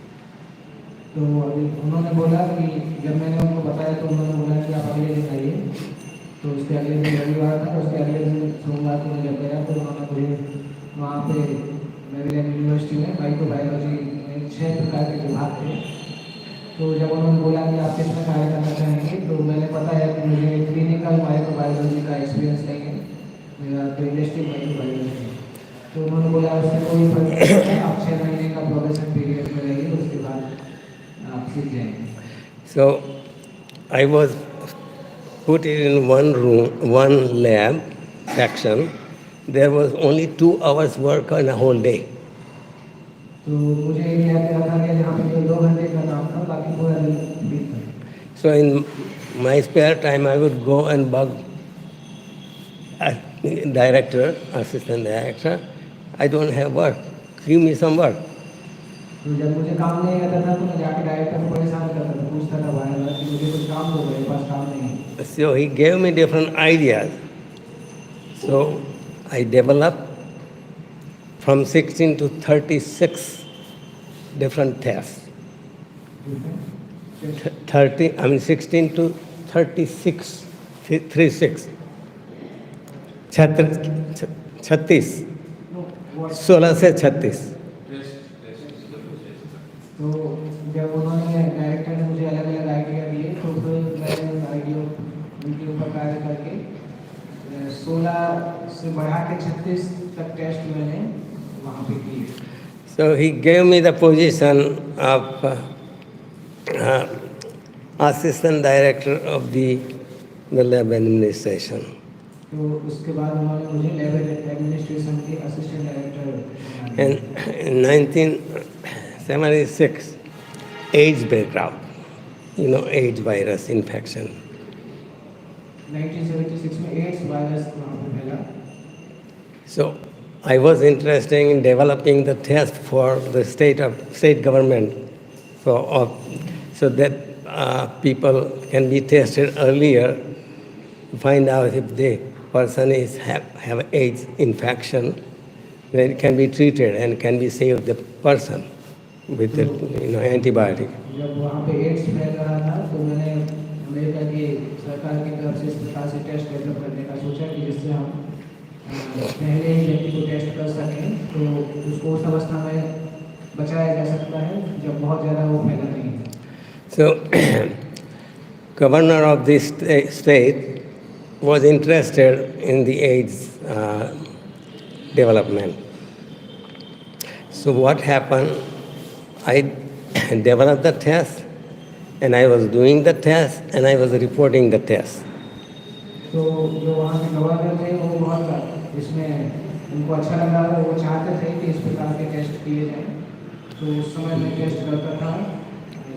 Speaker 2: तो उन्होंने बोला कि जब मैंने उनको बताया तो उन्होंने बोला कि आप अगले दिन आइए. तो उसके अगले दिन रविवार था, उसके अगले दिन सोमवार को मैं जब गया तो उन्होंने मुझे वहाँ पे मैरीलैंड यूनिवर्सिटी में माइक्रोबायोलॉजी में 6 प्रकार के विभाग थे. तो जब उन्होंने बोला कि आप किस में कार्य करना चाहेंगे तो मैंने बताया कि मुझे क्लिनिकल माइक्रोबायोलॉजी का एक्सपीरियंस नहीं है, मेरा तो इंडस्ट्रियल माइक्रोबायोलॉजी है. तो उन्होंने बोला उससे कोई फर्क नहीं है, आप 6 महीने का प्रोबेशन पीरियड में रहिए, उसके बाद आप सीख जाएंगे.
Speaker 1: So I was put in one room, one lab section. There was only 2 hours work in a whole day.
Speaker 2: तो मुझे एरिया पे रखा गया जहाँ पे केवल 2 घंटे का काम था, बाकी पूरा दिन फ्री था.
Speaker 1: So in my spare time, I would go and bug a director, assistant director. I don't have work. Give me some work.
Speaker 2: तो जब मुझे काम नहीं आता था तो मैं जाके डायरेक्टर को परेशान करता था, पूछता था बार बार कि मुझे कुछ काम दो, मेरे पास काम नहीं है.
Speaker 1: So he gave me different ideas. So I developed from 16 to 36 different tests. 16 to 36, 36. 36. 16 से 36.
Speaker 2: तो जब उन्होंने डायरेक्टर ने मुझे अलग अलग आइडिया दिए तो फिर मैंने उन आइडिया उनके ऊपर कार्य करके 16 से बढ़ा के 36 तक टेस्ट मैंने वहाँ पे किए.
Speaker 1: So he gave me the position of assistant director of the lab administration.
Speaker 2: तो उसके बाद उन्होंने मुझे लैब एडमिनिस्ट्रेशन के assistant director.
Speaker 1: And in 1976, AIDS broke out. You know, AIDS virus infection.
Speaker 2: 1976 में एड्स वायरस वहाँ पे फैला.
Speaker 1: So I was interested in developing the test for the state government. So that people can be tested earlier to find out if the person is have AIDS infection, then it can be treated and can be saved the person with the antibiotic.
Speaker 2: जब वहाँ पे ads फैल रहा था तो मैंने America की सरकार की तरफ से इस प्रकार से टेस्ट डेवलप करने का सोचा कि जिससे हम पहले ही व्यक्ति को टेस्ट कर सकें तो उसको उस अवस्था में बचाया जा सकता है जब बहुत ज़्यादा वो फैला नहीं है.
Speaker 1: So, governor of this state was interested in the AIDS development. So what happened, I developed the test, and I was doing the test, and I was reporting the test.
Speaker 2: तो जो वहाँ के गवर्नर थे वो बहुत इसमें उनको अच्छा लगा और वो चाहते थे कि इस प्रकार के टेस्ट किए जाएं. तो उस समय मैं टेस्ट करता था,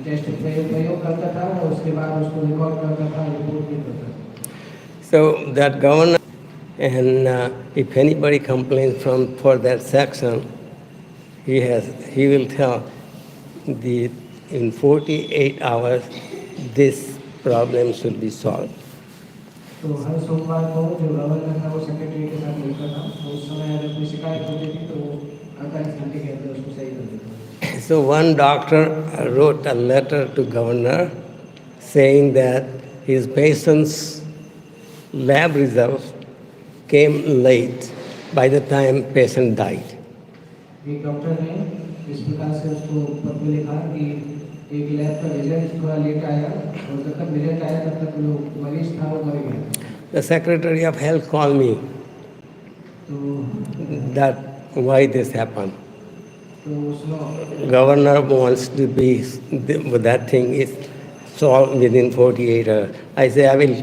Speaker 2: टेस्ट प्रयोग करता था और उसके बाद उसको रिकॉर्ड करता था, रिपोर्ट भी करता था. So
Speaker 1: that governor, and if anybody complains for that section, he will tell in 48 hours this problem should be solved.
Speaker 2: तो हर सोमवार को जो गवर्नर था वो सेक्रेटरी के साथ मिलता था, तो उस समय अगर कोई शिकायत होती थी तो वो 48 घंटे के अंदर उसको सही कर देता.
Speaker 1: So one doctor wrote a letter to governor saying that his patient's lab results came late by the time patient died.
Speaker 2: एक डॉक्टर ने इस प्रकार से उसको पत्र लिखा कि एक लैब का रिजल्ट थोड़ा लेट आया और जब तक रिजल्ट आया तब तक जो मरीज था वो मर गया.
Speaker 1: The Secretary of Health called me that why this happened.
Speaker 2: तो उसने
Speaker 1: Governor wants to be, that thing is solved within 48 hours. I say, I will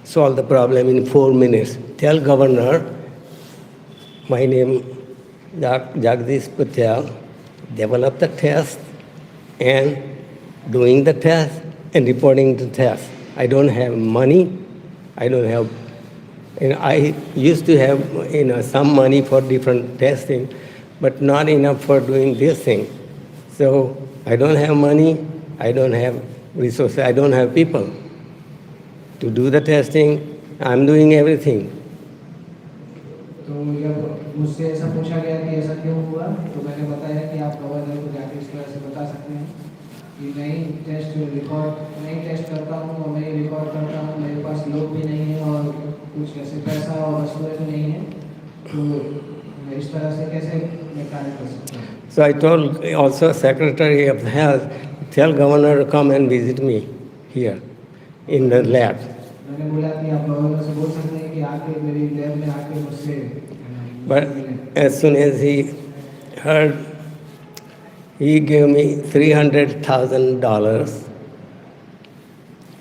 Speaker 1: solve the problem in 4 minutes. Tell governor, my name Jagdish Patel, develop the test and doing the test and reporting the test. I don't have money. I don't have, I used to have, some money for different testing, but not enough for doing this thing. So I don't have money. I don't have resources. I don't have people to do the testing. I'm doing everything.
Speaker 2: तो जब मुझसे ऐसा पूछा गया कि ऐसा क्यों हुआ, तो मैंने बताया कि आप गवर्नर को जाके इस तरह से बता सकते हैं कि नहीं टेस्ट करता हूँ और नहीं रिकॉर्ड करता हूँ, मेरे पास लोग भी नहीं है और कुछ ऐसे पैसा और वस्तुएं भी नहीं है, तो इस तरह से कैसे मैं कार्य कर सकता हूँ.
Speaker 1: So I told also Secretary of Health, tell governor to come and visit me here in the lab.
Speaker 2: मैंने बोला कि आप गवर्नर से बोल सकते हैं कि आके मेरी लैब में आके मुझसे.
Speaker 1: But as soon as he heard, he gave me $300,000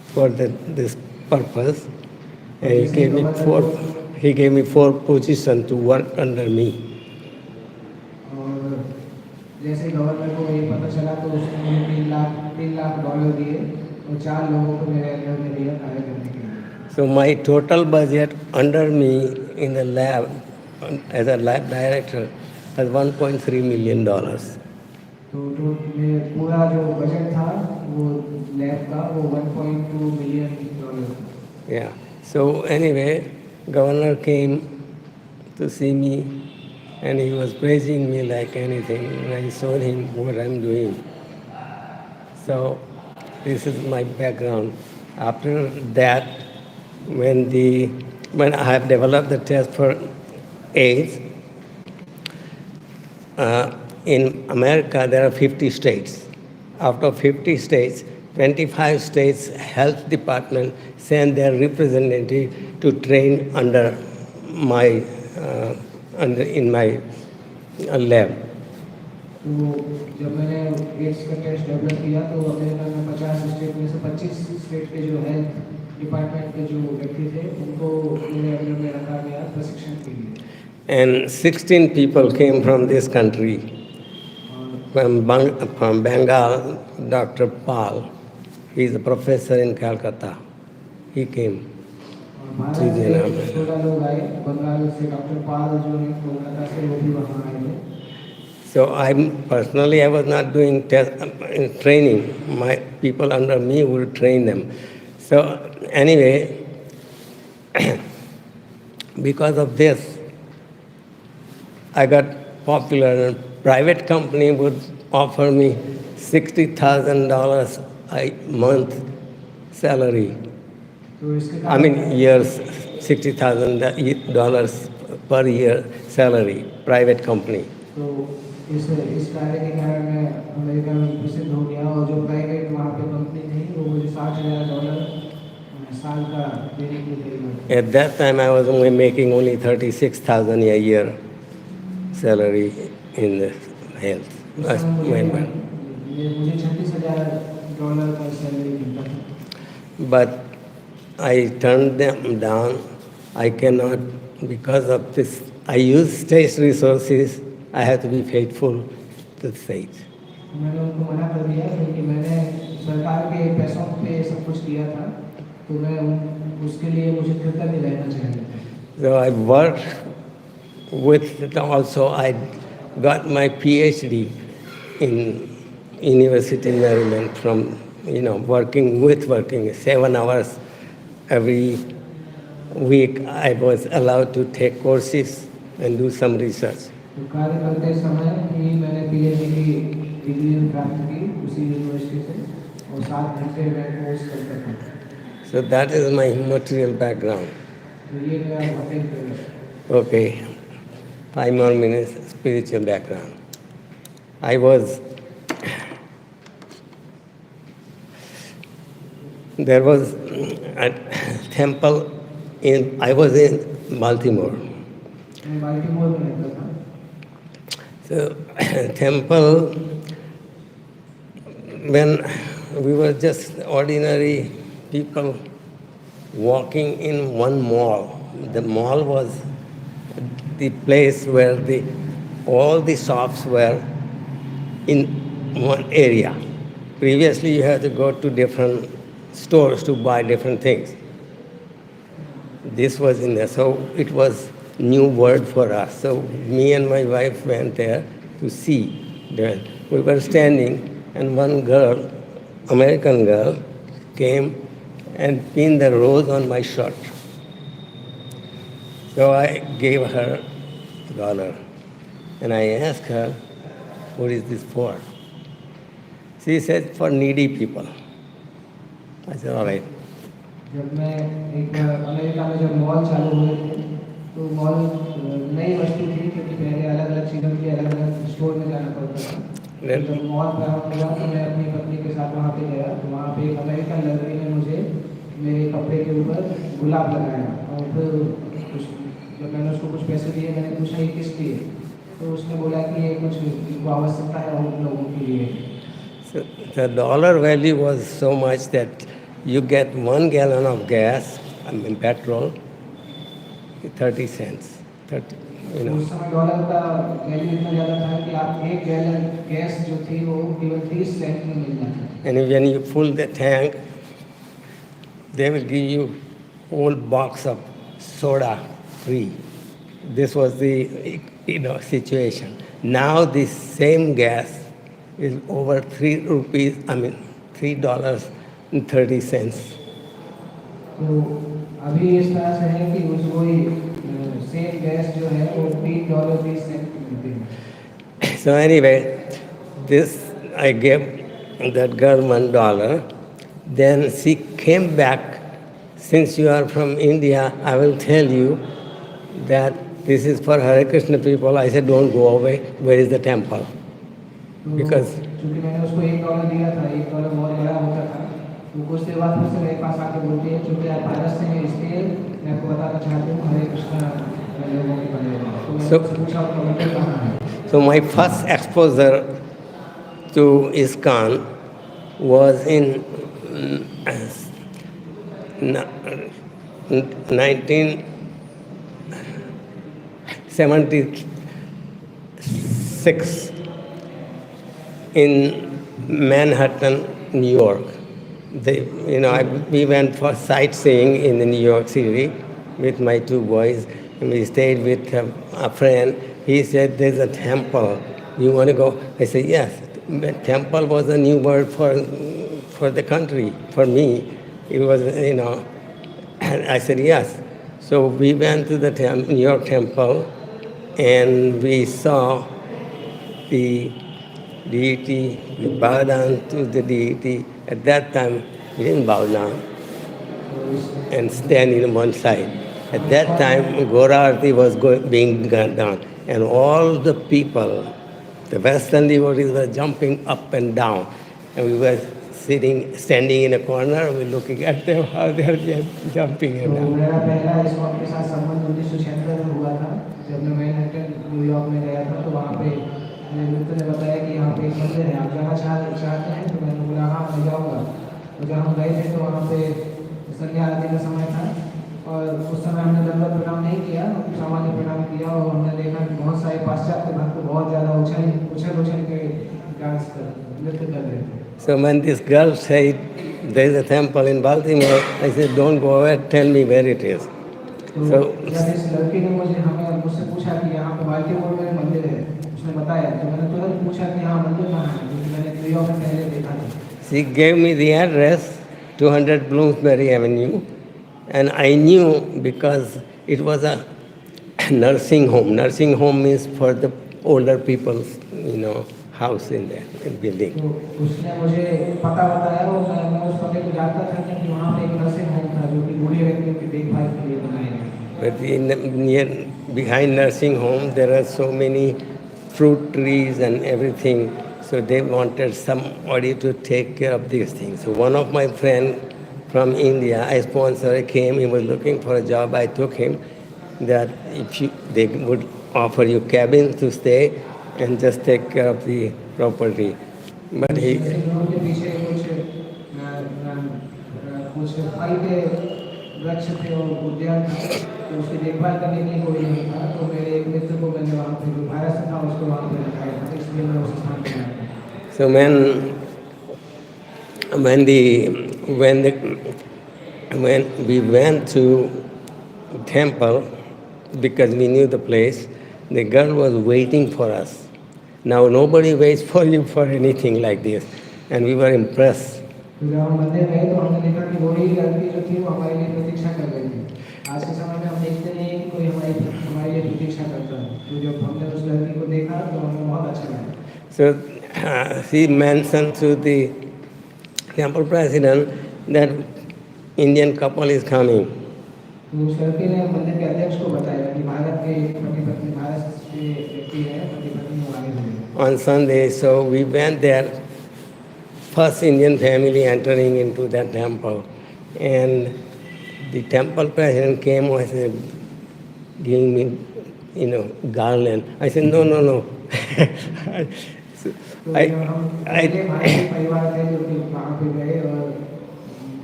Speaker 1: for this purpose, and he gave me four positions to work under me.
Speaker 2: और जैसे गवर्नर को ये पता चला तो उसने $3 लाख दिए और 4 लोगों को मेरे अंडर में दिया कार्य करने के लिए.
Speaker 1: So my total budget under me in the lab as a lab director was $1.3 million.
Speaker 2: तो पूरा जो बजट था वो लैब का वो $1.2 million.
Speaker 1: Yeah. So anyway, governor came to see me, and he was praising me like anything, and I showed him what I'm doing. So this is my background. After that, when I have developed the test for AIDS, in America there are 50 states. Out of 50 states, 25 states health department send their representative to train under my in my lab.
Speaker 2: तो जब मैंने ads का test develop किया तो America में 50 state में से 25 state के जो हेल्थ डिपार्टमेंट के जो व्यक्ति थे उनको मेरे अंडर में रखा गया प्रशिक्षण के लिए.
Speaker 1: And 16 people came from this country. From Bengal, Dr. Pal, he is a professor in Calcutta. He came.
Speaker 2: Bharat से 16 लोग आए, बंगाल से डॉक्टर पाल जो हैं कोलकाता से, वो भी वहाँ आए थे.
Speaker 1: So I was not doing training. My people under me would train them. So anyway, because of this, I got popular. A private company would offer me $60,000 a month salary.
Speaker 2: तो इसके
Speaker 1: I
Speaker 2: कारण
Speaker 1: mean, years, $60,000 per year salary, private company.
Speaker 2: तो इस कार्य के कारण मैं America में प्रसिद्ध हो गया और जो प्राइवेट वहाँ पे कंपनी थी वो मुझे $60,000 साल का देने के लिए तैयार थे।
Speaker 1: At that time, I was only making only 36,000 a year salary in the health.
Speaker 2: उस समय मुझे $36,000 का सैलरी मिलता था।
Speaker 1: But I turned them down. I cannot, because of this, I use state resources, I have to be faithful to the state.
Speaker 2: मैंने उनको मना कर दिया क्योंकि मैंने सरकार के पैसों पे सब कुछ किया था, तो मैं उसके लिए मुझे कृतज्ञ रहना चाहिए।
Speaker 1: So I worked with, also I got my PhD in University in Maryland from, working 7 hours every week. I was allowed to take courses and do some research.
Speaker 2: तो कार्य करते समय ही मैंने PhD की डिग्री प्राप्त की उसी यूनिवर्सिटी से और 7 घंटे मैं कोर्स करता था।
Speaker 1: So that is my material background.
Speaker 2: तो ये मेरा भौतिक
Speaker 1: Okay, 5 more minutes, spiritual background. There was a temple I was in Baltimore.
Speaker 2: मैं बाल्टीमोर में रहता था।
Speaker 1: So, temple, when we were just ordinary people walking in one mall. The mall was the place where all the shops were in one area. Previously, you had to go to different stores to buy different things. This was in there, so it was new word for us. So me and my wife went there to see. We were standing, and one girl, American girl, came and pinned the rose on my shirt. So I gave her $1, and I asked her, "What is this for?" She said, "For needy people." I said, "All right."
Speaker 2: जब मैं एक America में जब mall चालू हुए थे तो mall नई वस्तु थी क्योंकि पहले अलग अलग चीज़ों के अलग अलग स्टोर में जाना पड़ता था। जब मॉल प्रारंभ हुआ तो मैं अपनी पत्नी के साथ वहाँ पे गया, तो वहाँ पे एक अमेरिकन लड़की ने मुझे मेरे कपड़े के ऊपर गुलाब लगाया और फिर जब मैंने उसको कुछ पैसे दिए, मैंने पूछा ये किस लिए, तो उसने बोला कि ये कुछ आवश्यकता है उन लोगों के लिए।
Speaker 1: So the dollar value was so much that you get 1 gallon of gas, petrol, 30 cents. 30,
Speaker 2: उस समय डॉलर का वैल्यू इतना ज़्यादा था कि आप 1 गैलन गैस जो थी वो केवल 30 सेंट में मिल जाती।
Speaker 1: And when you full the tank, they will give you whole box of soda free. This was the situation. Now this same gas is over $3.30.
Speaker 2: तो अभी इस तरह से है कि उस वही सेम गैस जो है वो $3.30 मिलती है।
Speaker 1: So anyway, this I gave that girl $1. Then she came back. Since you are from India, I will tell you that this is for Hare Krishna people. I said, don't go away. Where is the temple? Because
Speaker 2: क्योंकि मैंने उसको $1 दिया था, $1 बहुत बड़ा होता था, तो कुछ देर बाद फिर से मेरे पास आके बोलती है, क्योंकि आप भारत से हैं इसलिए मैं आपको बताना चाहती हूँ हरे कृष्णा लोगों के बारे में। तो मैंने उससे पूछा आपका मंदिर कहाँ है?
Speaker 1: So my first exposure to ISKCON was in 1976 in Manhattan, New York. We went for sightseeing in New York City with my 2 boys, and we stayed with a friend. He said there's a temple You want to go? I said, yes. Temple was a new word for the country. For me, it was, And I said, yes. So we went to the New York temple and we saw the deity. We bowed down to the deity. At that time, we didn't bow down and stand in one side. At that time, Gaur was being done, and all the people, the Western devotees were jumping up and down, and we were standing in a corner, we were looking at them, how they are jumping and
Speaker 2: तो
Speaker 1: down.
Speaker 2: मेरा पहला इस वक्त के साथ संबंध 1976 में हुआ था जब मैं मैनहट्टन न्यूयॉर्क में गया था तो वहाँ पे मेरे मित्र ने बताया कि यहाँ पे एक मंदिर है आप जाना चाहते हैं तो मैंने बोला हाँ मैं जाऊँगा तो जब हम गए थे तो वहाँ पे संध्या आरती का समय था और उस समय हमने दंडवत प्रणाम नहीं किया सामान्य प्रणाम किया और हमने देखा कि बहुत सारे पाश्चात्य भक्त बहुत ज़्यादा उछल के डांस कर नृत्य कर रहे थे.
Speaker 1: So when this girl said, there is a temple in Baltimore, I said, don't go away, tell me where it is.
Speaker 2: So जब इस लड़की ने मुझसे पूछा कि यहाँ पे बाल्टीमोर में मंदिर है उसने बताया तो मैंने तुरंत पूछा कि यहाँ मंदिर कहाँ है क्योंकि मैंने न्यूयॉर्क में पहले देखा था.
Speaker 1: She gave me the address, 200 Bloomsbury Avenue, and I knew because it was a nursing home. Nursing home means for the older people's, house in there, in building.
Speaker 2: तो उसने मुझे पता बताया और मैं उस पते को जानता था कि वहाँ पे एक नर्सिंग होम था जो कि बूढ़े व्यक्तियों की देखभाल के लिए बनाया गया.
Speaker 1: But behind nursing home, there are so many fruit trees and everything. So they wanted somebody to take care of these things. So one of my friends from India, I sponsored, came, he was looking for a job. I took him that they would offer you cabins to stay and just take care of the property. But he...
Speaker 2: कुछ फल के वृक्ष थे और उद्यान था तो उसकी देखभाल करने के लिए कोई नहीं था तो मेरे एक मित्र को मैंने वहाँ पे जो भारत से था उसको वहाँ पे रखाया था इसलिए मैं उस स्थान पे आया.
Speaker 1: So when we went to temple, because we knew the place, the girl was waiting for us. Now nobody waits for you for anything like this, and we were impressed.
Speaker 2: जब हम मंदिर गए तो हमने देखा कि वही लड़की जो थी वो हमारे लिए प्रतीक्षा कर रही थी. आज के समय में हम देखते नहीं हैं कि कोई हमारे लिए प्रतीक्षा करता है. तो जब हमने उस लड़की को देखा तो हमें बहुत अच्छा लगा.
Speaker 1: So she mentioned to the temple president that Indian couple is coming.
Speaker 2: तो उस लड़की ने मंदिर के अध्यक्ष को बताया कि भारत के पति पत्नी भारत से व्यक्ति है पति पत्नी वो आए हुए हैं.
Speaker 1: On Sunday, so we went there. First Indian family entering into that temple, and the temple president came and said, giving me, garland. I said, no.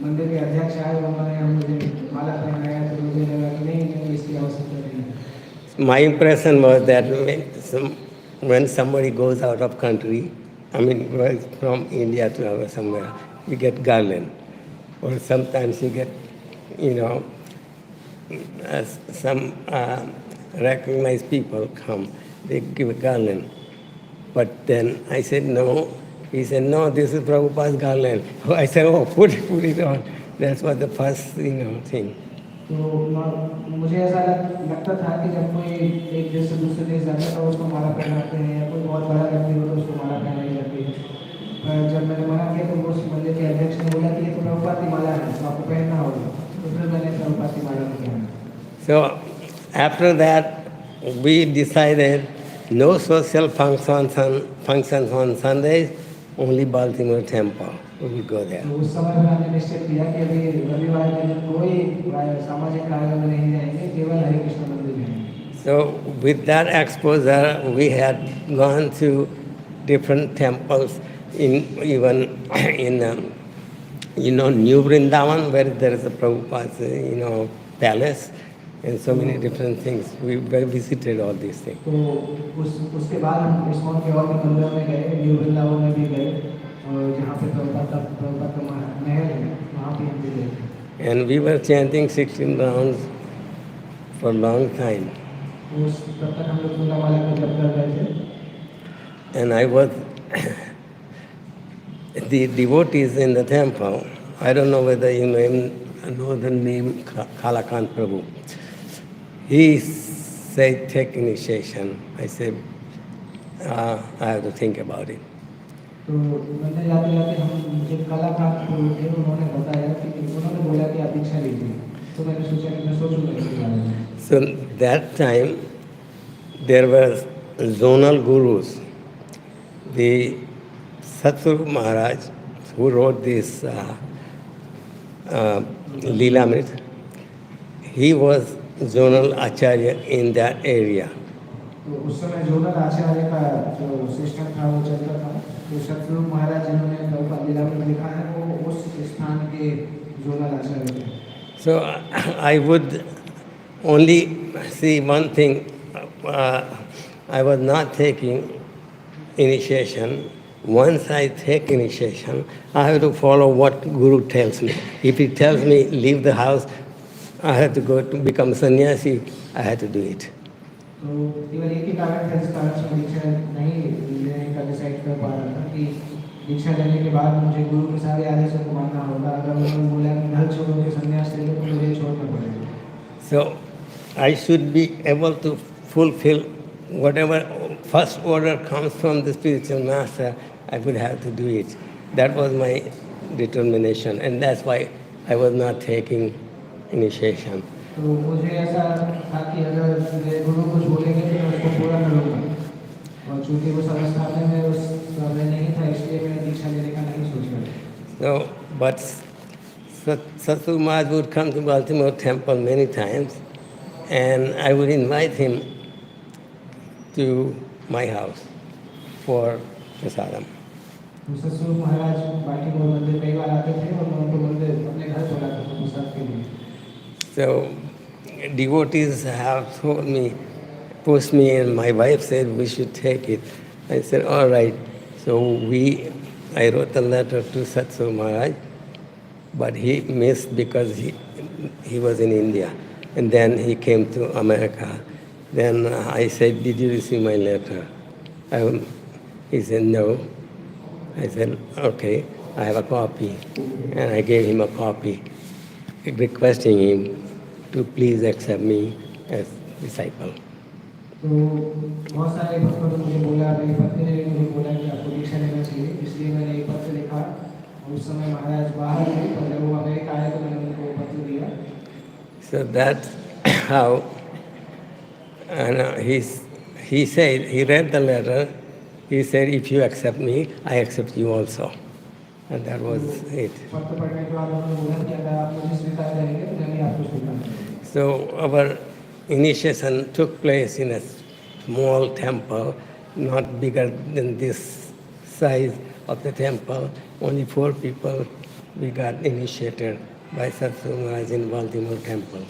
Speaker 2: मंदिर के अध्यक्ष आए उन्होंने मुझे माला पहनाया तो मुझे लगा कि नहीं इसकी आवश्यकता नहीं है.
Speaker 1: My impression was that when somebody goes out of country, from India to somewhere, you get garland. Or sometimes you get, some recognized people come, they give a garland. But then I said, no. He said, no, this is Prabhupada's garland. I said, put it on. That was the first, thing.
Speaker 2: तो मुझे ऐसा लगता था कि जब कोई एक देश से दूसरे देश जाता है तो उसको माला पहनाते हैं या कोई बहुत बड़ा व्यक्ति हो तो उसको माला पहनाई जाती है. जब मैंने मना किया तो उस मंदिर के अध्यक्ष ने बोला कि ये तो प्रभुपाद की माला है तो आपको पहनना होगा. तो फिर मैंने प्रभुपाद की माला पहना.
Speaker 1: So after that, we decided no social functions on Sundays, only Baltimore temple. We will go there.
Speaker 2: तो उस समय में हमने निश्चय किया कि अभी रविवार के दिन कोई सामाजिक कार्यों में नहीं जाएंगे, केवल हरे कृष्ण मंदिर में.
Speaker 1: So with that exposure, we had gone to different temples even in New Vrindavan, where there is a Prabhupada's palace and so many different things. We visited all these things.
Speaker 2: तो उसके बाद हम इस्कॉन के और भी मंदिरों में गए, न्यू वृंदावन में भी गए और जहाँ पे प्रभुपाद का महल है वहाँ पे हम भी गए.
Speaker 1: And we were chanting 16 rounds for a long time.
Speaker 2: तब तक हम लोग पूजा माला का जप कर रहे थे.
Speaker 1: and I was the devotees in the temple. I don't know whether you know the name Kalakant Prabhu. He said, take initiation. I said, I have to think about it.
Speaker 2: तो मैंने जाते जाते हम मुझे कलाकार थे उन्होंने बताया कि उन्होंने बोला कि आप दीक्षा लीजिए, तो मैंने सोचा कि मैं सोचूंगा इसके बारे में.
Speaker 1: So that time there were zonal gurus. The Satguru Maharaj, who wrote this Leelamrit, he was zonal acharya in that area.
Speaker 2: तो उस समय जोनल आचार्य का जो सिस्टम था वो चलता था. तो सतगुरु महाराज जिन्होंने प्रभुपाद लीला में लिखा है वो उस स्थान के जोनल आचार्य थे.
Speaker 1: So I would only see one thing. I was not taking initiation. Once I take initiation, I have to follow what Guru tells me. If he tells me leave the house, I have to go to become sannyasi, I have to do it.
Speaker 2: तो केवल एक ही कारण था जिस कारण से मैं दीक्षा नहीं लेने का डिसाइड कर पा रहा था कि दीक्षा लेने के बाद मुझे गुरु के सारे आदेशों को मानना होगा. अगर उन्होंने बोला कि घर छोड़ो के संन्यास ले लो तो मुझे छोड़ना पड़ेगा.
Speaker 1: So I should be able to fulfill whatever first order comes from the spiritual master. I would have to do it. That was my determination, and that's why I was not taking initiation.
Speaker 2: तो मुझे ऐसा था कि अगर मेरे गुरु कुछ बोलेंगे तो मैं उसको पूरा करूँगा. और चूंकि उस अवस्था में मैं उस समय नहीं था, इसलिए मैंने दीक्षा लेने का नहीं सोचा.
Speaker 1: So, but Satguru Maharaj would come to Baltimore temple many times, and I would invite him to my house for prasadam.
Speaker 2: तो सतगुरु महाराज बाल्टीमोर मंदिर कई बार आते थे और मैं उनको मंदिर अपने घर बुलाता था प्रसाद के लिए.
Speaker 1: So devotees have told me, pushed me, and my wife said we should take it. I said, all right. So I wrote a letter to Satguru Maharaj, but he missed because he was in India. And then he came to America. Then I said, did you receive my letter? He said, no. I said, okay, I have a copy. And I gave him a copy, requesting him to please accept me as disciple.
Speaker 2: तो बहुत सारे भक्तों ने मुझे बोला, मेरी पत्नी ने भी मुझे बोला कि आपको दीक्षा लेना चाहिए, इसलिए मैंने एक पत्र लिखा. उस समय महाराज बाहर थे, पर जब वो अमेरिका आए तो मैंने उनको पत्र दिया.
Speaker 1: So that's how, and he said, he read the letter, he said, if you accept me, I accept you also. And that was it.
Speaker 2: पत्र पढ़ने के बाद उन्होंने बोला कि अगर आप मुझे स्वीकार करेंगे तो मैं भी आपको स्वीकार करूँगा.
Speaker 1: So our initiation took place in a small temple, not bigger than this size of the temple. Only 4 people we got initiated by Satguru Maharaj in Baltimore temple.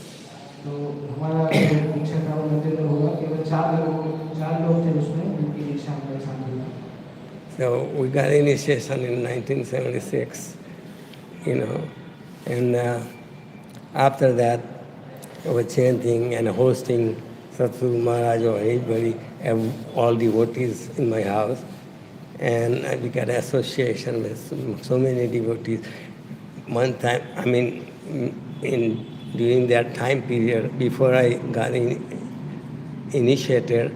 Speaker 2: तो हमारा दीक्षा का वो मंदिर में हुआ, केवल 4 लोग थे उसमें, उनकी दीक्षा हमारे साथ हुई.
Speaker 1: So we got initiation in 1976, and after that, I was chanting and hosting Satguru Maharaj or anybody, all devotees in my house. And we got association with so many devotees. One time, during that time period, before I got initiated,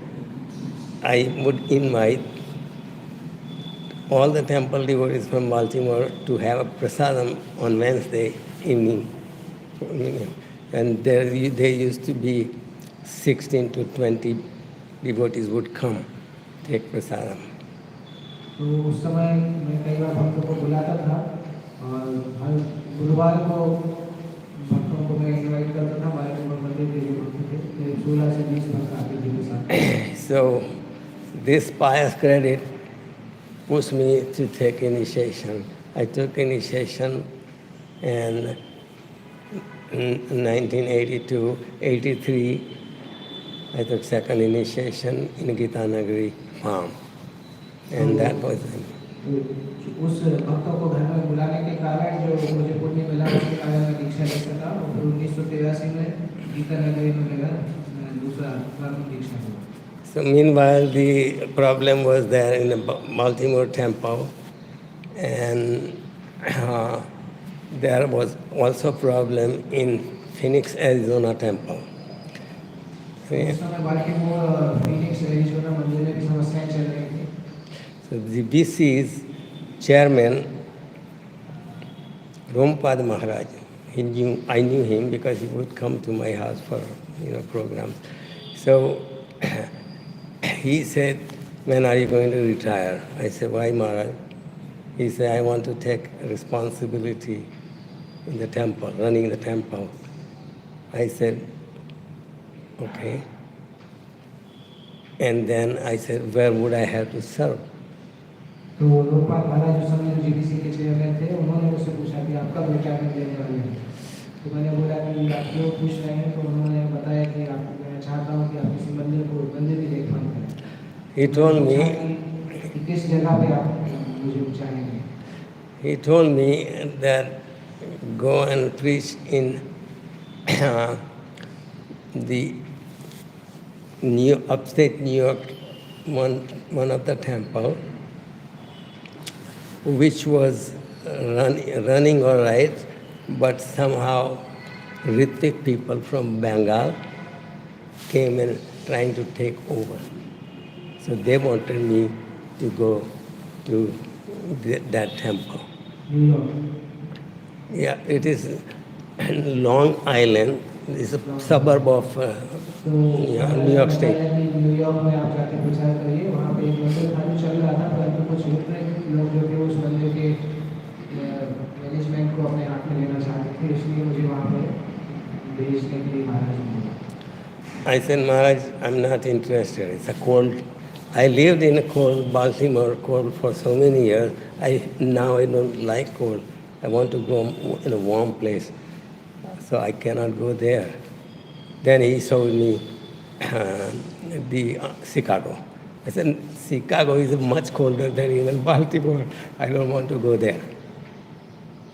Speaker 1: I would invite all the temple devotees from Baltimore to have a prasadam on Wednesday evening. And there used to be 16 to 20 devotees would come, take prasadam.
Speaker 2: तो उस समय मैं कई बार भक्तों को बुलाता था और हर गुरुवार को भक्तों को मैं इनवाइट करता था. हमारे मंदिर के जो भक्त थे 16 से 20 भक्त आते थे मेरे साथ.
Speaker 1: So this pious credit pushed me to take initiation. I took initiation and in 1982, 83, I took second initiation in Gitanagari farm. And that was
Speaker 2: उस भक्तों को घर में बुलाने के कारण जो मुझे पुण्य मिला उसके कारण मैं दीक्षा ले सका. और फिर 1983 में गीता नगरी में मेरा दूसरा प्रारंभ दीक्षा हुआ.
Speaker 1: So meanwhile, the problem was there in the Baltimore temple, and there was also problem in Phoenix, Arizona temple.
Speaker 2: तो उस समय बाल्टीमोर और फीनिक्स एरिजोना मंदिर में भी समस्याएं चल रही थी.
Speaker 1: So the BC's chairman, Rompad Maharaj, I knew him because he would come to my house for programs. So he said, "When are you going to retire?" I said, "Why, Maharaj?" He said, "I want to take responsibility in the temple, running the temple." I said, "Okay." And then I said, "Where would I have to serve?"
Speaker 2: तो लोकपाल महाराज उस समय जो GBC के chairman थे, उन्होंने मुझसे पूछा कि आप कब रिटायरमेंट लेने वाले हैं. तो मैंने बोला कि आप क्यों पूछ रहे हैं. तो उन्होंने बताया कि मैं चाहता हूँ कि आप किसी मंदिर की देखभाल करें.
Speaker 1: He told me,
Speaker 2: कि किस जगह पे आप मुझे चाहेंगे.
Speaker 1: he told me that go and preach in the upstate New York, one of the temple, which was running all right, but somehow Ritik people from Bengal came and trying to take over. So they wanted me to go to that temple.
Speaker 2: New York.
Speaker 1: Yeah, it is Long Island. It's a suburb of New York State.
Speaker 2: New York में आप जाके प्रचार करिए. वहाँ पे एक मंदिर खाली चल रहा था, परंतु कुछ लोग जो थे उस मंदिर के मैनेजमेंट को अपने हाथ में लेना चाहते थे, इसलिए मुझे वहाँ पर भेजने के लिए महाराज ने बोला.
Speaker 1: I said, "Maharaj, I'm not interested. It's a cold. I lived in a cold, Baltimore cold for so many years. Now I don't like cold. I want to go in a warm place. So I cannot go there." Then he showed me the Chicago. I said, "Chicago is much colder than even Baltimore. I don't want to go there."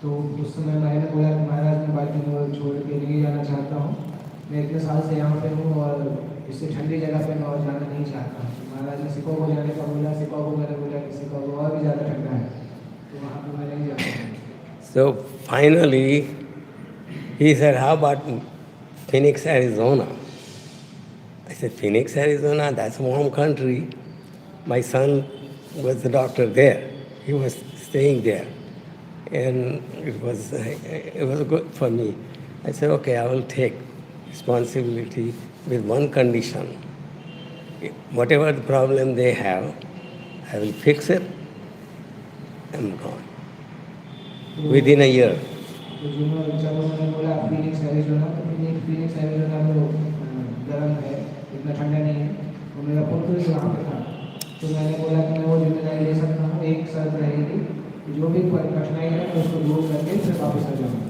Speaker 2: तो उस समय मैंने बोला कि महाराज मैं Baltimore छोड़ के नहीं जाना चाहता हूँ. मैं इतने साल से यहाँ पे हूँ और इससे ठंडी जगह पे मैं और जाना नहीं चाहता. महाराज ने शिकागो जाने का बोला. शिकागो मैंने बोला कि शिकागो और भी ज़्यादा ठंडा है, तो वहाँ पे मैं नहीं जा सकता.
Speaker 1: So finally, he said, "How about Phoenix, Arizona?" I said, "Phoenix, Arizona, that's a warm country. My son was the doctor there. He was staying there. And it was good for me." I said, "Okay, I will take responsibility with one condition. Whatever the problem they have, I will fix it. I'm gone. Within a year."
Speaker 2: तो जब उन्होंने बोला Phoenix Arizona, तो Phoenix Arizona तो गर्म है, इतना ठंडा नहीं है. तो मेरा पुत्र भी वहाँ पे था. तो मैंने बोला कि मैं वो जिम्मेदारी ले सकता हूँ. एक शर्त रहेगी कि जो भी कठिनाई है उसको दूर करके फिर वापस आ जाऊँगा.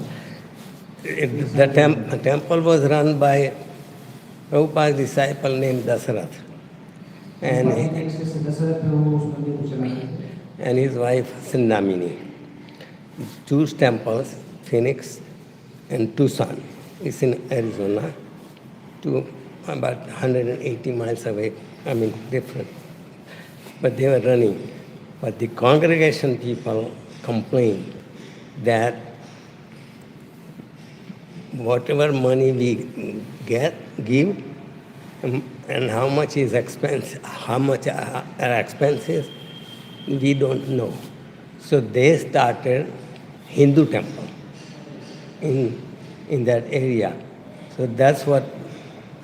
Speaker 1: The temple was run by Prabhupada's disciple named Dasarath. And his wife Sindamini. Two temples, Phoenix and Tucson, is in Arizona, about 180 miles away. I mean, different. But they were running. But the congregation people complained that whatever money we give, and how much is expense, how much are expenses, we don't know. So they started Hindu temple in that area. So that's what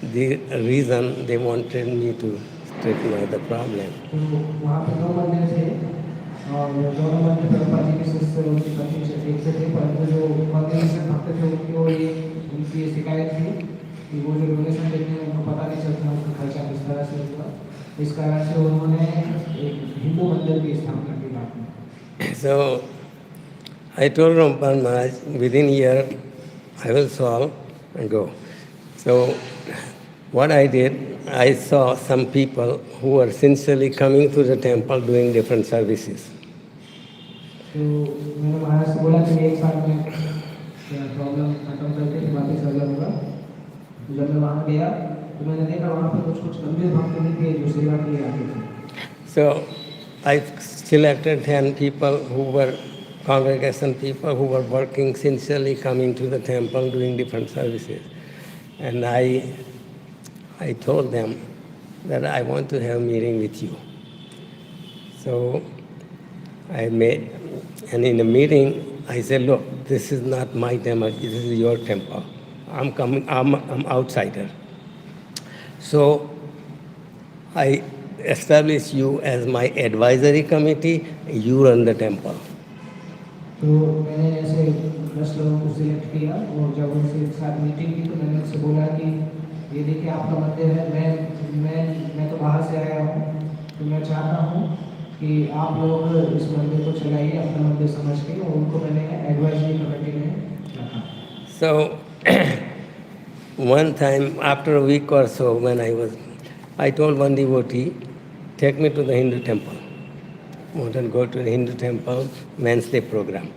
Speaker 1: the reason they wanted me to straighten out the problem.
Speaker 2: वहाँ पे दो मंदिर थे और दोनों मंदिर प्रभुपाद जी के शिष्य उनकी पत्नी से एक से थे, परंतु जो कांग्रेस भक्त थे उनकी शिकायत थी कि वो जो डोनेशन देते हैं उनको पता नहीं चलता उसका खर्चा किस तरह से हुआ. इस कारण से उन्होंने एक हिंदू मंदिर की स्थापना की बात में.
Speaker 1: So I told Rampan Maharaj, within a year I will solve and go. So what I did, I saw some people who were sincerely coming to the temple doing different services.
Speaker 2: तो मैंने महाराज से बोला कि एक साल में problem खत्म करके वापस आ जाऊँगा. जब मैं वहाँ गया तो मैंने देखा वहाँ पे कुछ कुछ गंभीर भक्त भी थे जो सेवा के लिए आते थे.
Speaker 1: So I selected 10 people who were congregation people who were working sincerely, coming to the temple, doing different services. And I told them that I want to have a meeting with you. So I made, and in the meeting, I said, look, this is not my temple, this is your temple. I'm outsider. So I establish you as my advisory committee, you run the temple.
Speaker 2: तो मैंने ऐसे 10 लोगों को select किया और जब उनसे एक साथ मीटिंग की तो मैंने उनसे बोला कि ये देखिए आपका मंदिर है, मैं तो बाहर से आया हूँ, तो मैं चाहता हूँ कि आप लोग इस मंदिर को चलाइए अपना मंदिर समझ के, और उनको मैंने एडवाइजरी कमेटी में रखा.
Speaker 1: So one time, after a week or so, when I told one devotee, take me to the Hindu temple. I want to go to the Hindu temple, Wednesday program.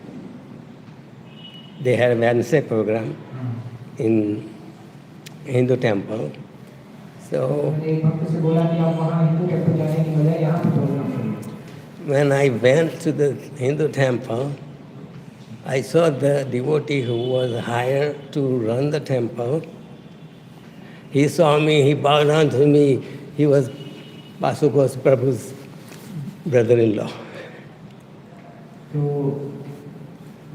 Speaker 1: They had a Wednesday program in Hindu temple. So
Speaker 2: मैंने एक भक्त से बोला कि आप वहाँ Hindu temple जाने की बजाय यहाँ पे प्रोग्राम करिए.
Speaker 1: when I went to the Hindu temple, I saw the devotee who was hired to run the temple. He saw me, he bowed down to me. He was Basukos Prabhu's brother-in-law.
Speaker 2: तो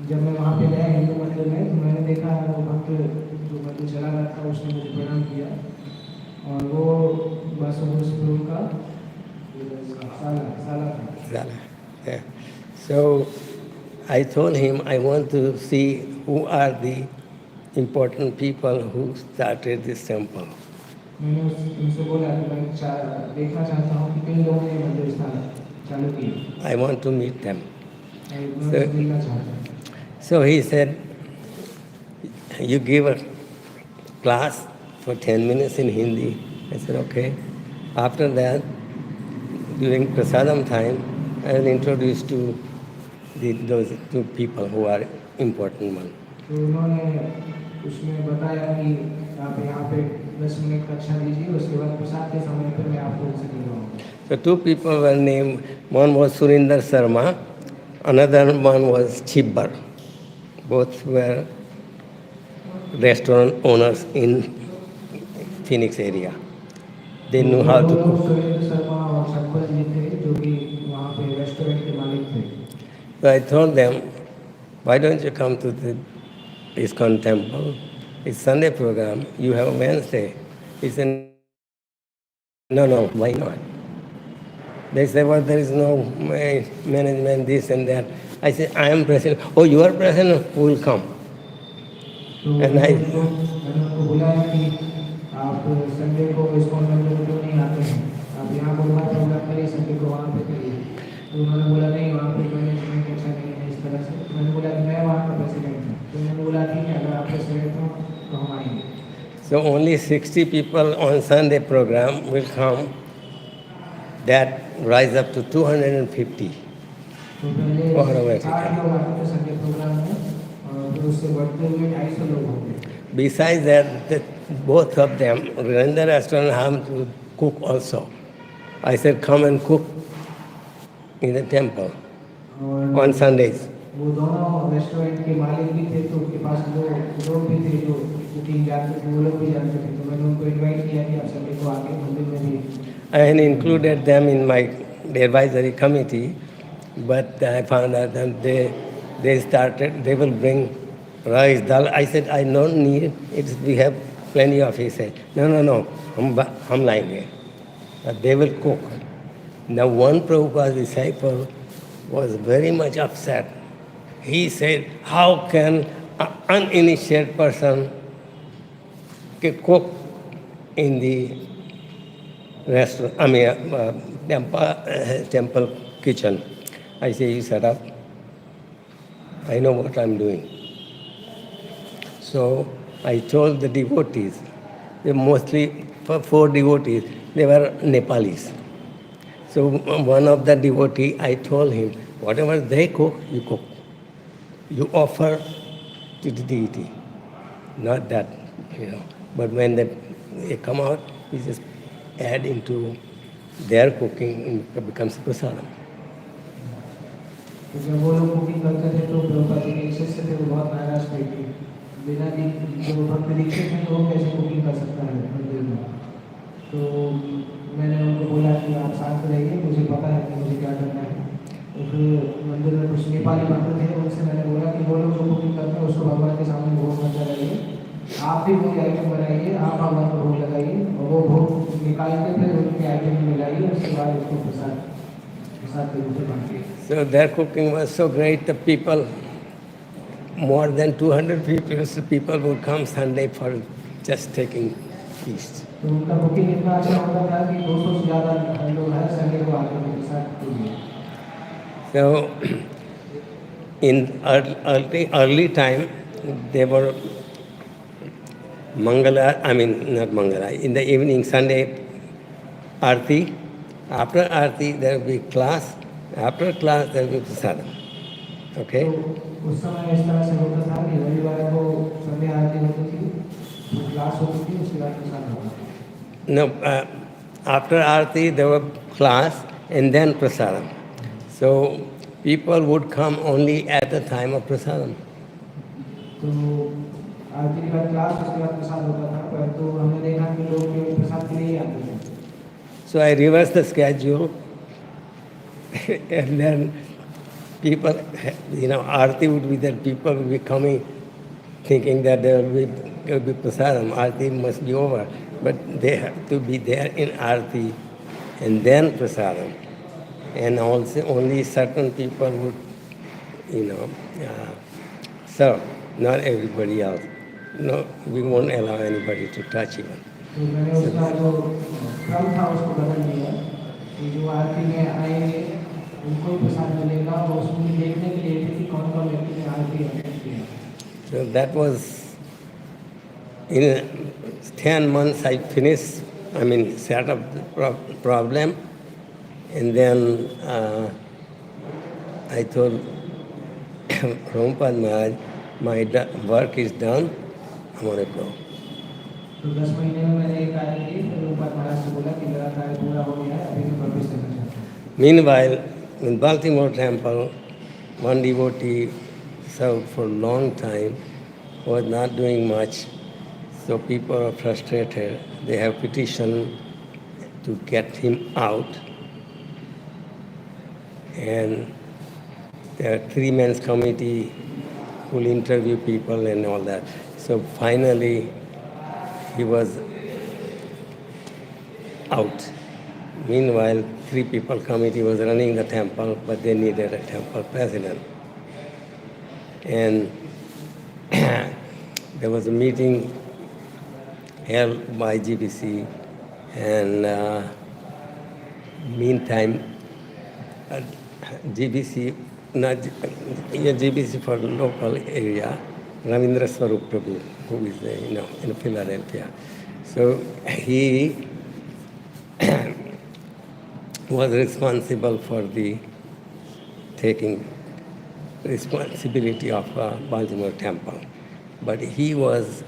Speaker 2: जब मैं वहाँ पे गया हिंदू मंदिर में तो मैंने देखा वो भक्त जो मंदिर चला रहा था उसने मुझे प्रणाम किया, और वो बासुभूष प्रभु का साला था.
Speaker 1: Yeah. So I told him I want to see who are the important people who started this temple.
Speaker 2: मैंने उनसे बोला कि मैं देखना चाहता हूँ कि किन लोगों ने मंदिर चालू किया.
Speaker 1: I want to meet them.
Speaker 2: मैं उनसे मिलना चाहता हूँ.
Speaker 1: So he said, you give a class for 10 minutes in Hindi. I said, okay. After that, during prasadam time, I will introduce to those two people who are important ones.
Speaker 2: तो उन्होंने उसमें बताया कि आप यहाँ पे 10 मिनट कक्षा दीजिए, उसके बाद प्रसाद के समय पर मैं आपको उनसे मिलवाऊंगा.
Speaker 1: So two people were named, one was Surinder Sharma, another one was Chibbar. Both were restaurant owners in Phoenix area. They knew how to cook.
Speaker 2: Surendra Sharma और शंकर जी थे जो कि वहाँ पे रेस्टोरेंट के मालिक थे.
Speaker 1: So I told them, why don't you come to the ISKCON temple? It's Sunday program. You have a Wednesday. He said, no, why not? They said, well, there is no management, this and that. I said, I am president. Oh, you are president? Who will come?
Speaker 2: तो
Speaker 1: And
Speaker 2: मैंने उनको बुलाया कि आप Sunday को ISKCON मंदिर में क्यों नहीं आते हैं, आप यहाँ बुधवार प्रोग्राम करिए, संडे को वहाँ पे करिए. तो उन्होंने बोला नहीं, वहाँ पे मैनेजमेंट अच्छा नहीं है इस तरह से. तो मैंने बोला कि मैं वहाँ का प्रेसिडेंट हूँ. तो उन्होंने बोला ठीक है, अगर आप प्रेसिडेंट हो तो हम आएंगे.
Speaker 1: So only 60 people on Sunday program will come. That rise up to 250.
Speaker 2: तो पहले
Speaker 1: और हमें
Speaker 2: 60 लोग आते थे संडे प्रोग्राम में, और फिर उससे बढ़ते हुए 250 लोग हो गए.
Speaker 1: Besides that, both of them, Narendra restaurant, have to cook also. I said, come and cook in the temple
Speaker 2: और
Speaker 1: on Sundays.
Speaker 2: वो दोनों रेस्टोरेंट के मालिक भी थे, तो उनके पास दो लोग भी थे जो कुकिंग जानते थे, वो लोग भी जानते थे. तो मैंने उनको इनवाइट किया कि आप संडे को आके मंदिर में भी.
Speaker 1: I had included them in my advisory committee, but I found out that they will bring rice, dal. I said, I don't need it. We have plenty of it. He said, no, hum laenge. But they will cook. Now one Prabhupada's disciple was very much upset. He said, how can an uninitiated person cook in the restaurant, temple kitchen? I say, you shut up. I know what I'm doing. So I told the devotees, they mostly 4 devotees, they were Nepalis. So one of the devotee, I told him, whatever they cook, you cook. You offer to the deity, not that, But when they come out, we just add into their cooking and it becomes prasadam.
Speaker 2: तो जब वो लोग cooking करते थे तो प्रभुपाद जी के एक शिष्य थे, वो बहुत नाराज थे कि बिना जो भक्त दीक्षित है वो कैसे कुकिंग कर सकता है मंदिर में। तो मैंने उनको बोला कि आप शांत रहिए, मुझे पता है कि मुझे क्या करना है। तो फिर मंदिर में कुछ नेपाली भक्त थे, उनसे मैंने बोला कि वो लोग जो कुकिंग करते हैं उसको भगवान के सामने भोग मत लगाइए, आप भी वही आइटम बनाइए, आप भगवान को भोग लगाइए और वो भोग निकाल के फिर उनके आइटम में मिलाइए, उसके बाद उसको प्रसाद प्रसाद के रूप में बांटिए।
Speaker 1: So their cooking was so great, the people, more than 200 people would come Sunday for just taking feast.
Speaker 2: तो उनका कुकिंग इतना अच्छा होता था कि 200 से ज़्यादा लोग हर संडे को आते थे प्रसाद के लिए।
Speaker 1: So in early time, they were Mangala, I mean not Mangala, in the evening, Sunday, Aarti. After Aarti, there will be class. After class, there will be prasadam. Okay?
Speaker 2: तो उस समय इस तरह से होता था कि रविवार को संडे आरती होती थी, तो क्लास होती थी, उसके बाद प्रसाद होता था।
Speaker 1: No, after Aarti, there were class and then prasadam. So people would come only at the time of prasadam.
Speaker 2: तो आरती के बाद क्लास, उसके बाद प्रसाद होता था, परंतु हमने देखा कि लोग केवल प्रसाद के लिए ही आते थे।
Speaker 1: So I reversed the schedule and then people, Aarti would be there, people would be coming thinking that there will be prasadam, Aarti must be over. But they have to be there in Aarti and then prasadam. And also only certain people would, serve, not everybody else. No, we won't allow anybody to touch even.
Speaker 2: तो मैंने उसका जो क्रम था उसको बदल दिया कि जो आरती में आएंगे उनको ही प्रसाद मिलेगा और उसमें देखने के लिए कि कौन कौन व्यक्ति ने आरती अटेंड किया।
Speaker 1: So that was, in 10 months I finished, set up the problem, and then I told Prabhupada Maharaj, my work is done, I want to go.
Speaker 2: तो 10 महीने में मैंने एक कार्य की, तो प्रभुपाद महाराज से बोला कि मेरा कार्य पूरा हो गया है, अभी मैं वापस चलना चाहता हूँ।
Speaker 1: Meanwhile, in Baltimore temple, one devotee served for a long time, was not doing much, so people are frustrated. They have petitioned to get him out. And there are 3-man committee who will interview people and all that. So finally, he was out. Meanwhile, 3-people committee was running the temple, but they needed a temple president. And there was a meeting held by GBC, and meantime, GBC, not GBC for local area, Ravindra Swarup Prabhu, who is in Philadelphia. So he was responsible for the taking responsibility of Baltimore temple. But he was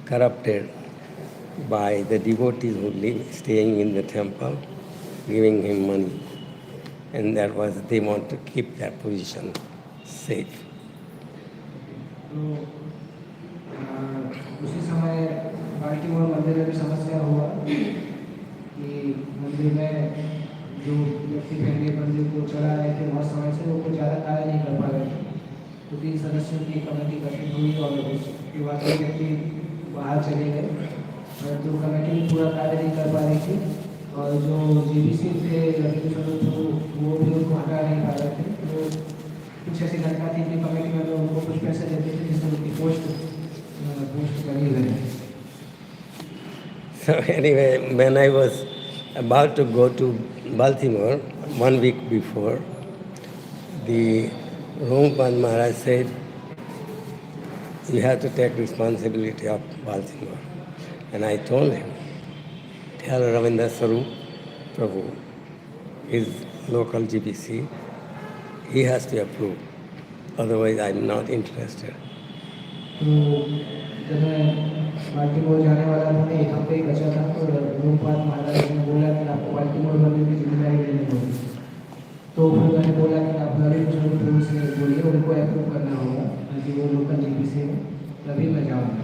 Speaker 1: corrupted by the devotees who staying in the temple, giving him money. And that was, they want to keep that position safe.
Speaker 2: तो उसी समय Baltimore मंदिर में भी समस्या हुआ कि मंदिर में जो व्यक्ति पहले मंदिर को चला रहे थे बहुत समय से, वो कुछ ज़्यादा कार्य नहीं कर पा रहे थे। तो 3 सदस्यों की कमेटी गठित हुई और उसके बाद एक व्यक्ति बाहर चले गए, परंतु कमेटी पूरा कार्य नहीं कर पा रही थी और जो जीबीसी थे वो भी उनको हटा नहीं पा रहे थे। तो कुछ ऐसी घटना थी कि कमेटी में उनको कुछ पैसे देते थे जिससे उनकी पोस्ट बनी रहे।
Speaker 1: So anyway, when I was about to go to Baltimore 1 week before, the Prabhupada Maharaj said, you have to take responsibility of Baltimore. And I told him, tell Ravindra Swarup Prabhu, his local GBC, he has to approve. Otherwise, I'm not interested.
Speaker 2: तो जब मैं Baltimore जाने वाला था, मैं 1 हफ्ते ही बचा था, तो रूपपाल महाराज ने बोला कि आपको बाल्टीमोर बनने की जिम्मेदारी लेनी होगी। तो फिर मैंने बोला कि आप नवीन स्वरूप से बोलिए, उनको अप्रूव करना होगा कि वो लोकल जीपी से, तभी मैं जाऊँगा।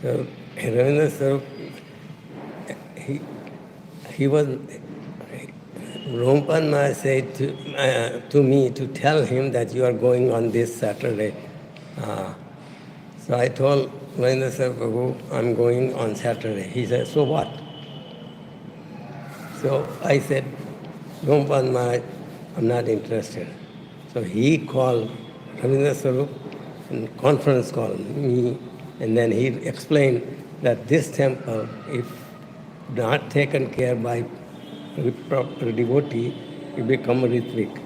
Speaker 1: So Ravindra Swarup, he was, Rompan Maharaj said to me to tell him that you are going on this Saturday. So I told Ravindra Swarup Prabhu, I'm going on Saturday. He said, so what? So I said, Rompan Maharaj, I'm not interested. So he called Ravindra Swarup and conference called me, and then he explained that this temple, if not taken care by proper devotee, it become Ritvik.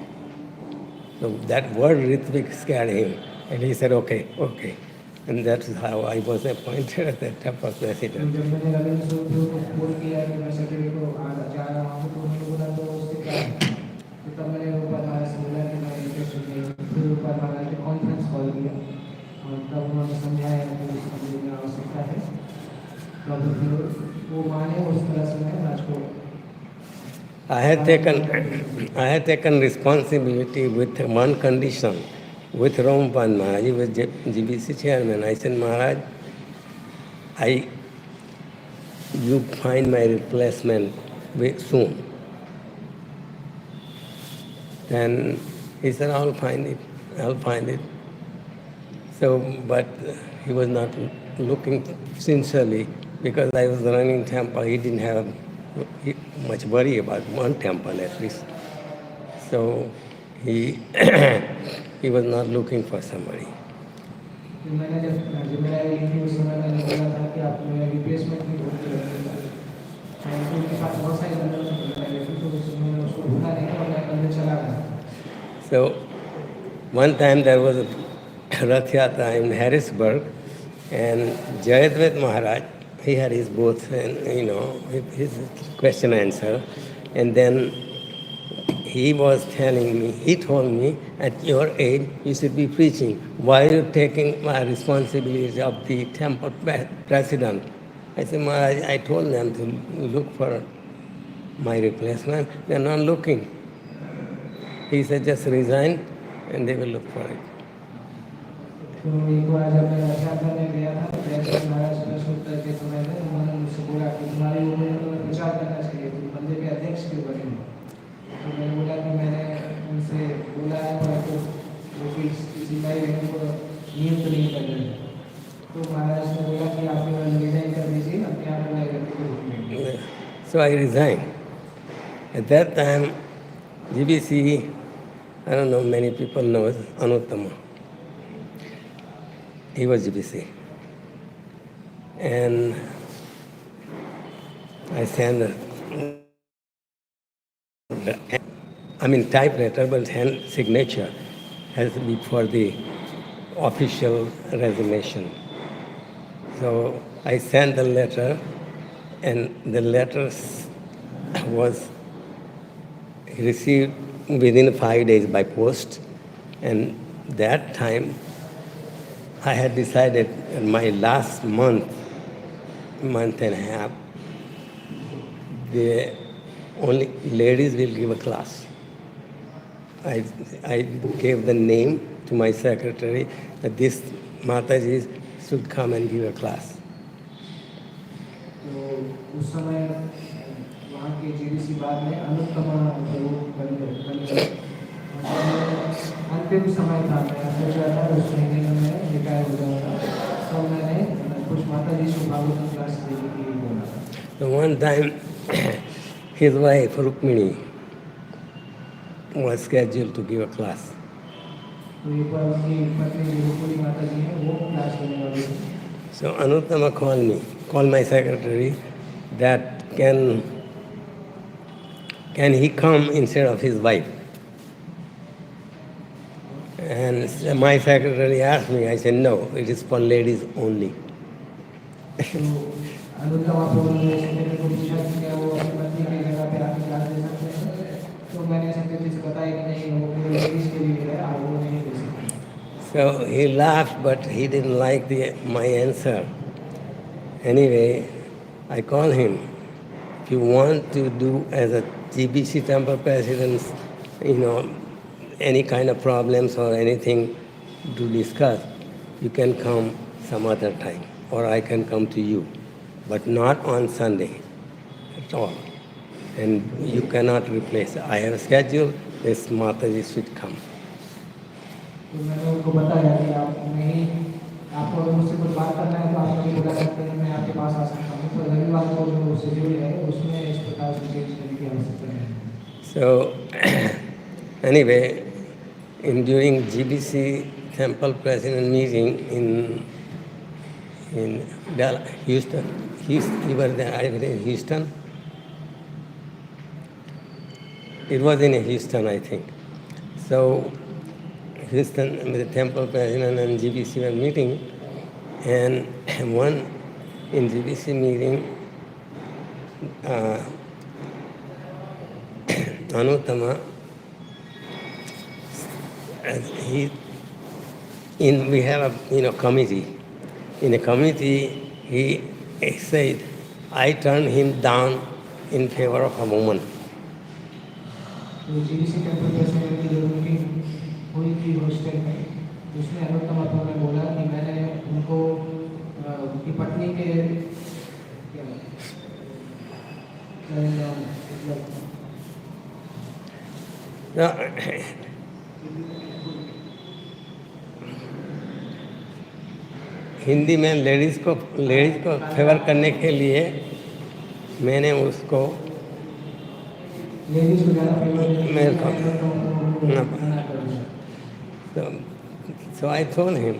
Speaker 1: So that word Ritvik scared him, and he said, okay, okay. And that's how I was appointed as the temple president.
Speaker 2: जब मैंने रविंद्र स्वरूप को phone किया कि मैं Saturday को जा रहा हूँ, तो उन्होंने बोला तो उससे क्या है? तो तब मैंने रूपपाल महाराज से बोला कि मैं इंटरेस्टेड नहीं हूँ। फिर रूपपाल महाराज ने कॉन्फ्रेंस कॉल किया और तब उन्होंने समझाया कि उसकी मुझे आवश्यकता है। तब फिर वो माने, उस तरह से मैं Rajkot
Speaker 1: I had taken responsibility with one condition. With Rampan Maharaj, he was GBC chairman. I said, Maharaj, you find my replacement soon. Then he said, I'll find it. So, but he was not looking sincerely because I was running temple. He didn't have much worry about one temple at least. So he he was not looking for somebody.
Speaker 2: मैंने जब जिम्मेदारी ली थी, उस समय मैंने बोला था कि आप मेरा रिप्लेसमेंट भी ढूंढ के रखिएगा। तो उनके पास बहुत सारी जिम्मेदारी थी, तो उन्होंने उसको ढूंढा नहीं और मैं अंदर चला गया।
Speaker 1: So one time there was a Rath Yatra in Harrisburg, and Jayadvaita Maharaj, he had his booth and his question answer, and then he told me, at your age you should be preaching. Why are you taking my responsibility of the temple president? I said, Maharaj, I told them to look for my replacement. They're not looking. He said, just resign and they will look for it.
Speaker 2: तो एक बार जब मैं रथ यात्रा में गया था, तो जयदेव महाराज प्रश्नोत्तर के समय में उन्होंने मुझसे बोला कि तुम्हारी उम्र में तुम्हें प्रचार करना चाहिए, तुम बंदे के अध्यक्ष क्यों बने हो? तो मैंने बोला कि मैंने उनसे बोला है, परंतु वो किसी नई बहन को नियुक्त नहीं कर रहे। तो महाराज ने बोला कि आप रिजाइन कर दीजिए, अपने आप नए व्यक्ति को ढूंढेंगे।
Speaker 1: So I resigned. At that time, GBC, I don't know, many people know Anuttama. He was GBC. And I sent typewriter, but hand signature has to be for the official resignation. So I sent the letter, and the letter was received within 5 days by post. And that time, I had decided in my last month and a half, the only ladies will give a class. I gave the name to my secretary that this Mataji should come and give a class.
Speaker 2: तो उस समय वहाँ के GDC बाद में अनुत्तमा बन गए। अंतिम समय था, मैं सोच रहा था उस महीने में मैं रिटायर हो जाऊँगा, तो मैंने कुछ माताजी से भागवत क्लास देने के लिए बोला।
Speaker 1: So one time, his wife Rukmini was scheduled to give a class.
Speaker 2: तो एक बार उनकी पत्नी रुक्मिणी माताजी हैं, वो क्लास देने वाली थी।
Speaker 1: So Anuttama called my secretary, that can he come instead of his wife? And my secretary asked me, I said, no, it is for ladies only.
Speaker 2: तो अनुत्तमा प्रभु ने मेरे को पूछा कि क्या वो अपनी पत्नी की जगह पे आके क्लास दे सकते हैं? तो मैंने सेक्रेटरी से बताया कि नहीं, वो केवल लेडीज के लिए है, आप वो नहीं दे सकते।
Speaker 1: So he laughed, but he didn't like my answer. Anyway, I called him. If you want to do as a GBC temple president, you know, any kind of problems or anything to discuss, you can come some other time, or I can come to you, but not on Sunday at all. And you cannot replace. I have a schedule, this Mataji should come.
Speaker 2: तो मैंने उनको बताया कि आप नहीं, आपको अगर मुझसे कुछ बात करना है तो आप मुझे बुला सकते हैं, मैं आपके पास आ सकता हूँ। तो रविवार को जो शेड्यूल है उसमें इस प्रकार से चेंज करने की आवश्यकता है।
Speaker 1: So anyway, during GBC temple president meeting in Houston, you were there, I was in Houston. It was in Houston, I think. So Houston, the temple president and GBC were meeting, and one in GBC meeting, Anuttama, we have a committee. In a committee, he said, I turned him down in favor of a woman.
Speaker 2: तो GBC temple president की जो meeting हुई थी hostel में, उसमें अनुत्तम अथवा ने बोला कि मैंने उनको उनकी पत्नी के
Speaker 1: हिंदी में लेडीज को फेवर करने के लिए मैंने उसको
Speaker 2: लेडीज को ज़्यादा फेवर
Speaker 1: मेरे को so I told him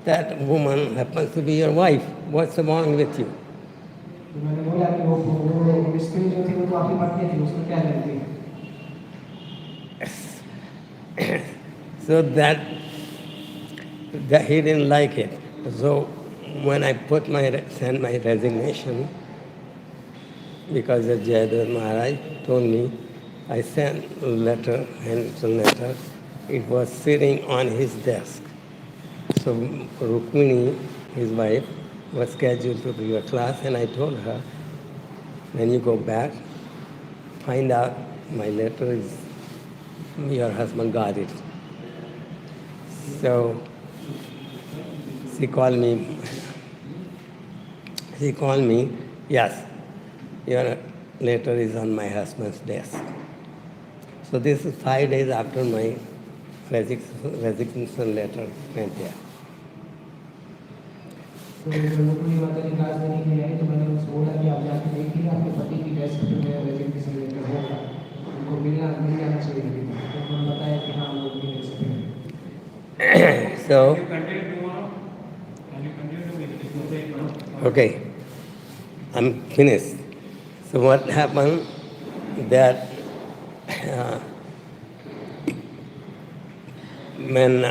Speaker 1: that woman happens to be your wife. What's wrong with you?
Speaker 2: तो मैंने बोला कि वो मिस्त्री जो थी वो तो आपकी पत्नी थी, उसमें क्या गलती है?
Speaker 1: So that he didn't like it. So when I sent my resignation, because the Jayadeva Maharaj told me, I sent a letter, handwritten letter. It was sitting on his desk. So Rukmini, his wife, was scheduled to do a class, and I told her, when you go back, find out my letter is, your husband got it. So she called me, yes, your letter is on my husband's desk. So this is 5 days after my resignation letter went there.
Speaker 2: तो रुक्मिणी माता जी class देने के लिए आई, तो मैंने उसको बोला कि आप जाके देखिए आपके पति की डेस्क पे मेरा रेजिग्नेशन लेटर होगा, उनको मिल जाना चाहिए। तो उन्होंने बताया कि हाँ वो भी मिल सकते हैं।
Speaker 1: So
Speaker 3: Can you continue tomorrow? Can you continue with this?
Speaker 1: okay, I'm finished. So what happened that when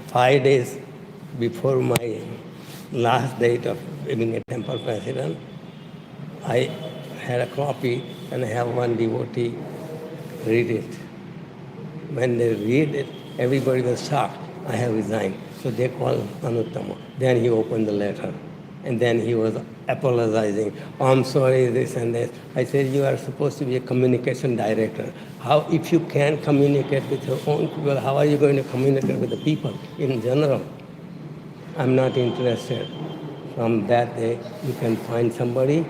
Speaker 1: 5 days before my last date of being a temple president, I had a copy and I have one devotee read it. When they read it, everybody was shocked. I have resigned. So they called Anuttama. Then he opened the letter. And then he was apologizing. Oh, I'm sorry, this and that. I said, you are supposed to be a communication director. How, if you can't communicate with your own people, how are you going to communicate with the people in general? I'm not interested. From that day, you can find somebody,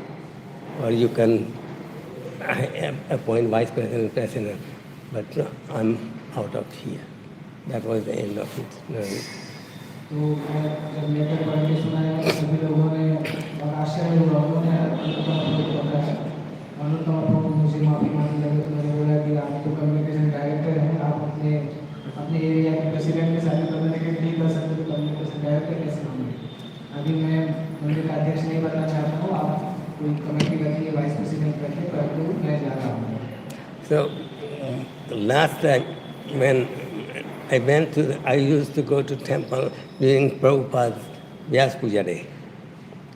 Speaker 1: or you can appoint vice president, president. But I'm out of here. That was the end of it.
Speaker 2: तो मैं जब letter पढ़ के सुनाया तो सभी लोगों ने और आश्चर्य हुआ, उन्होंने अनुत्तम प्रभु मुझे माफी मांगने लगे। तो मैंने बोला कि आप तो कम्युनिकेशन डायरेक्टर हैं, आप अपने एरिया के प्रेसिडेंट के साथ कम्युनिकेट नहीं कर सकते, तो कम्युनिकेशन डायरेक्टर कैसे होंगे? अभी मैं मंदिर का अध्यक्ष नहीं बनना चाहता हूँ, आप कोई कमेटी रखिए, वाइस प्रेसिडेंट रखिए, परंतु मैं जा रहा हूँ।
Speaker 1: So last time when I used to go to temple during Prabhupada's Vyas Puja day.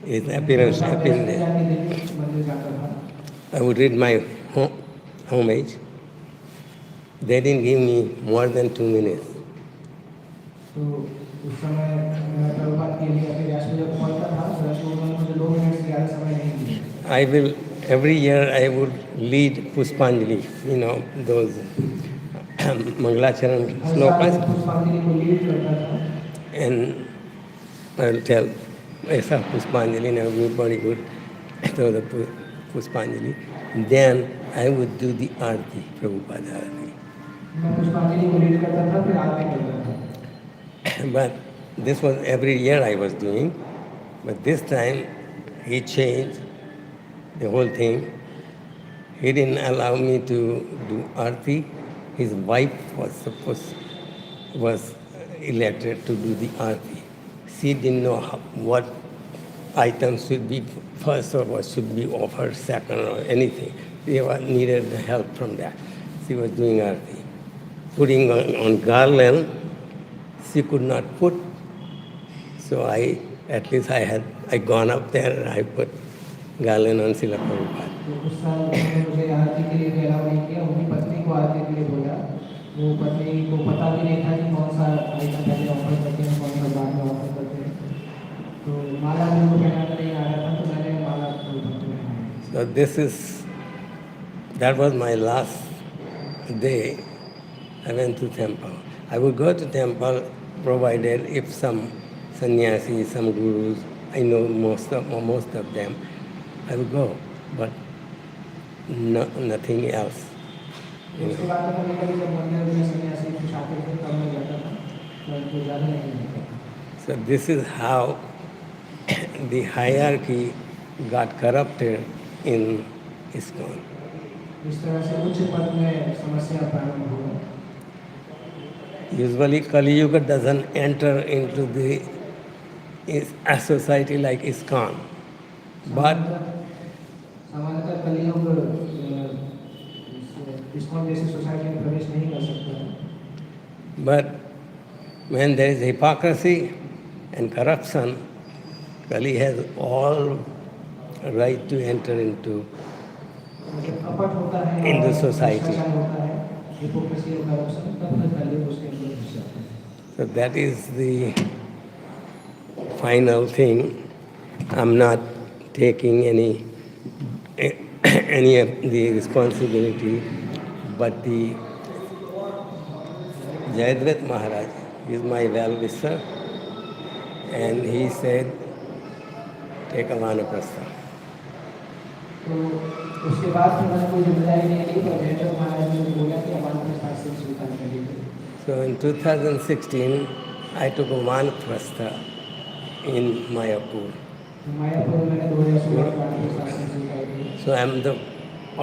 Speaker 1: His appearance day. I would read my homage. They didn't give me more than 2 minutes.
Speaker 2: तो उस समय मैं प्रभुपाद के लिए अपने व्यासपीठ को पढ़ता था, परंतु उन्होंने मुझे 2 मिनट से ज़्यादा समय नहीं दिया।
Speaker 1: I will, every year I would lead Puspanjali, you know, those Mangalacharan
Speaker 2: हर साल
Speaker 1: slokas,
Speaker 2: मैं पुष्पांजलि को लीड करता था
Speaker 1: and I'll tell, Aisa Puspanjali, now everybody would throw the Puspanjali. Then I would do the Arti, Prabhupada Arti.
Speaker 2: मैं पुष्पांजलि को lead करता था, फिर आरती करता था।
Speaker 1: But this was every year I was doing, but this time he changed the whole thing. He didn't allow me to do Arti. His wife was elected to do the Arti. She didn't know what items should be first or what should be offered second or anything. She needed help from that. She was doing Arti. Putting on garland, she could not put. So at least I gone up there and I put garland on Srila Prabhupada.
Speaker 2: तो उस साल उन्होंने मुझे आरती के लिए allow नहीं किया, उनकी पत्नी को आरती के लिए बोला। वो पत्नी को पता भी नहीं था कि कौन सा आइटम पहले ऑफर करते हैं, कौन सा बाद में ऑफर करते हैं। तो माला भी उनको पहनाना नहीं आ रहा था, तो मैंने माला पहनाई।
Speaker 1: So that was my last day. I went to temple. I would go to temple provided if some sannyasi, some gurus, I know most of them, I would go, but nothing else. You
Speaker 2: उसके
Speaker 1: know.
Speaker 2: बाद तो कभी कभी जब मंदिर में सन्यासी कुछ आते थे तब मैं जाता था, परंतु ज़्यादा नहीं जाता था।
Speaker 1: So this is how the hierarchy got corrupted in ISKCON.
Speaker 2: इस तरह से उच्च पद में समस्या प्रारंभ हुआ।
Speaker 1: Usually Kali Yuga doesn't enter into a society like ISKCON. But
Speaker 2: सामान्यतः कलियुग इस्कॉन जैसी सोसाइटी में प्रवेश नहीं कर सकता है।
Speaker 1: But when there is hypocrisy and corruption, Kali has all right to enter into
Speaker 2: कपट होता है
Speaker 1: in the
Speaker 2: और
Speaker 1: society.
Speaker 2: भ्रष्टाचार होता है, हिपोक्रेसी और करप्शन, तब फिर कलियुग उसके अंदर घुस जाता है।
Speaker 1: So that is the final thing. I'm not taking any of the responsibility, but the Jayadvaita Maharaj is my well-wisher, and he said, take a vanaprastha.
Speaker 2: तो उसके बाद फिर मैंने कोई जिम्मेदारी नहीं ली, पर जयदेव महाराज ने मुझे बोला कि हमारे प्रस्ताव से स्वीकार कर लीजिए।
Speaker 1: So in 2016, I took a vanaprastha in Mayapur.
Speaker 2: तो मायापुर में मैंने 2016 में प्रस्ताव से स्वीकार किया।
Speaker 1: So I'm the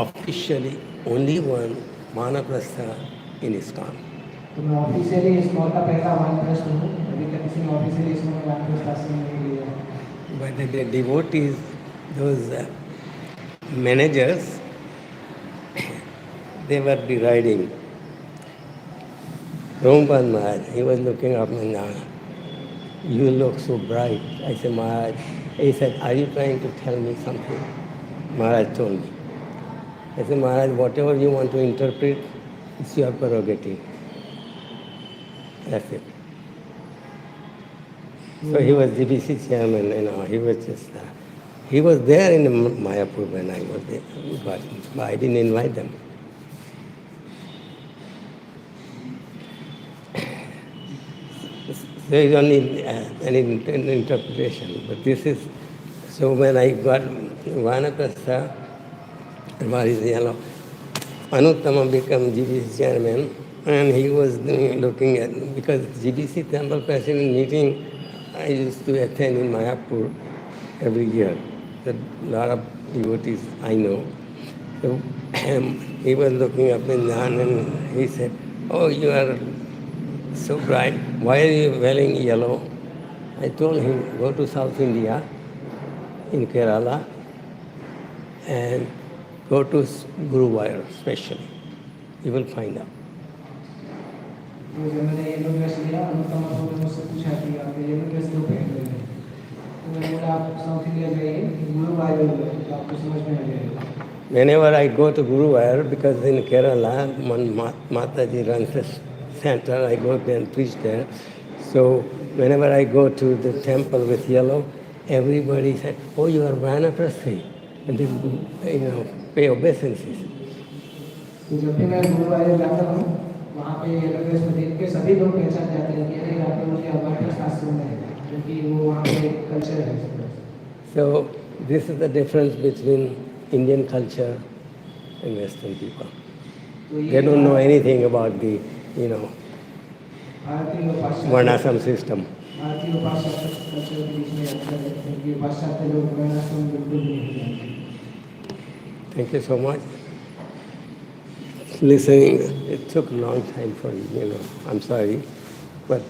Speaker 1: officially only one vanaprastha in ISKCON.
Speaker 2: तो मैं ऑफिशियली इस्कॉन का पहला वानप्रस्थ हूँ। अभी तक किसी ने ऑफिशियली इस्कॉन में वानप्रस्थ हासिल नहीं किया है।
Speaker 1: But the devotees, those managers, they were deriding. Prabhupada Maharaj, he was looking up and down. You look so bright. I said, Maharaj. He said, are you trying to tell me something? Maharaj told me. I said, Maharaj, whatever you want to interpret, it's your prerogative. That's it. So he was GBC chairman, he was just, he was there in Mayapur when I was there, but I didn't invite them. There is only an interpretation, but this is, so when I got Vanaprastha, Anuttama became GBC chairman, and he was looking at, because GBC temple president meeting I used to attend in Mayapur every year. A lot of devotees I know. So he was looking up and down and he said, oh, you are so bright. Why are you wearing yellow? I told him, go to South India, in Kerala, and go to Guruvayur especially. You will find out.
Speaker 2: तो जब मैंने yellow dress लिया, अनुत्तमा ने मुझसे पूछा कि आप yellow dress क्यों पहन रहे हैं? तो मैंने बोला आप साउथ इंडिया जाइए, गुरुवायूर तो आपको समझ में आ जाएगा।
Speaker 1: Whenever I go to Guruvayur, because in Kerala, Mataji runs a center, I go there and preach there. So whenever I go to the temple with yellow, everybody said, "Oh, you are Vanaprasthi," and they, pay obeisances.
Speaker 2: तो जब भी मैं गुरुद्वारे जाता हूँ वहाँ पे yellow dress में देख के सभी लोग पहचान जाते हैं कि अरे यहाँ पे मुझे वापस आश्रम में है क्योंकि वो वहाँ पे कल्चर है.
Speaker 1: So this is the difference between Indian culture and Western people.
Speaker 2: तो ये
Speaker 1: They don't know anything about the,
Speaker 2: भारतीय और पाश्चात्य
Speaker 1: Varnashram system.
Speaker 2: भारतीय और पाश्चात्य कल्चर के बीच में अंतर है क्योंकि पाश्चात्य लोग वर्णाश्रम बिल्कुल भी नहीं जानते.
Speaker 1: Thank you so much. Listening, it took a long time for you, I'm sorry, but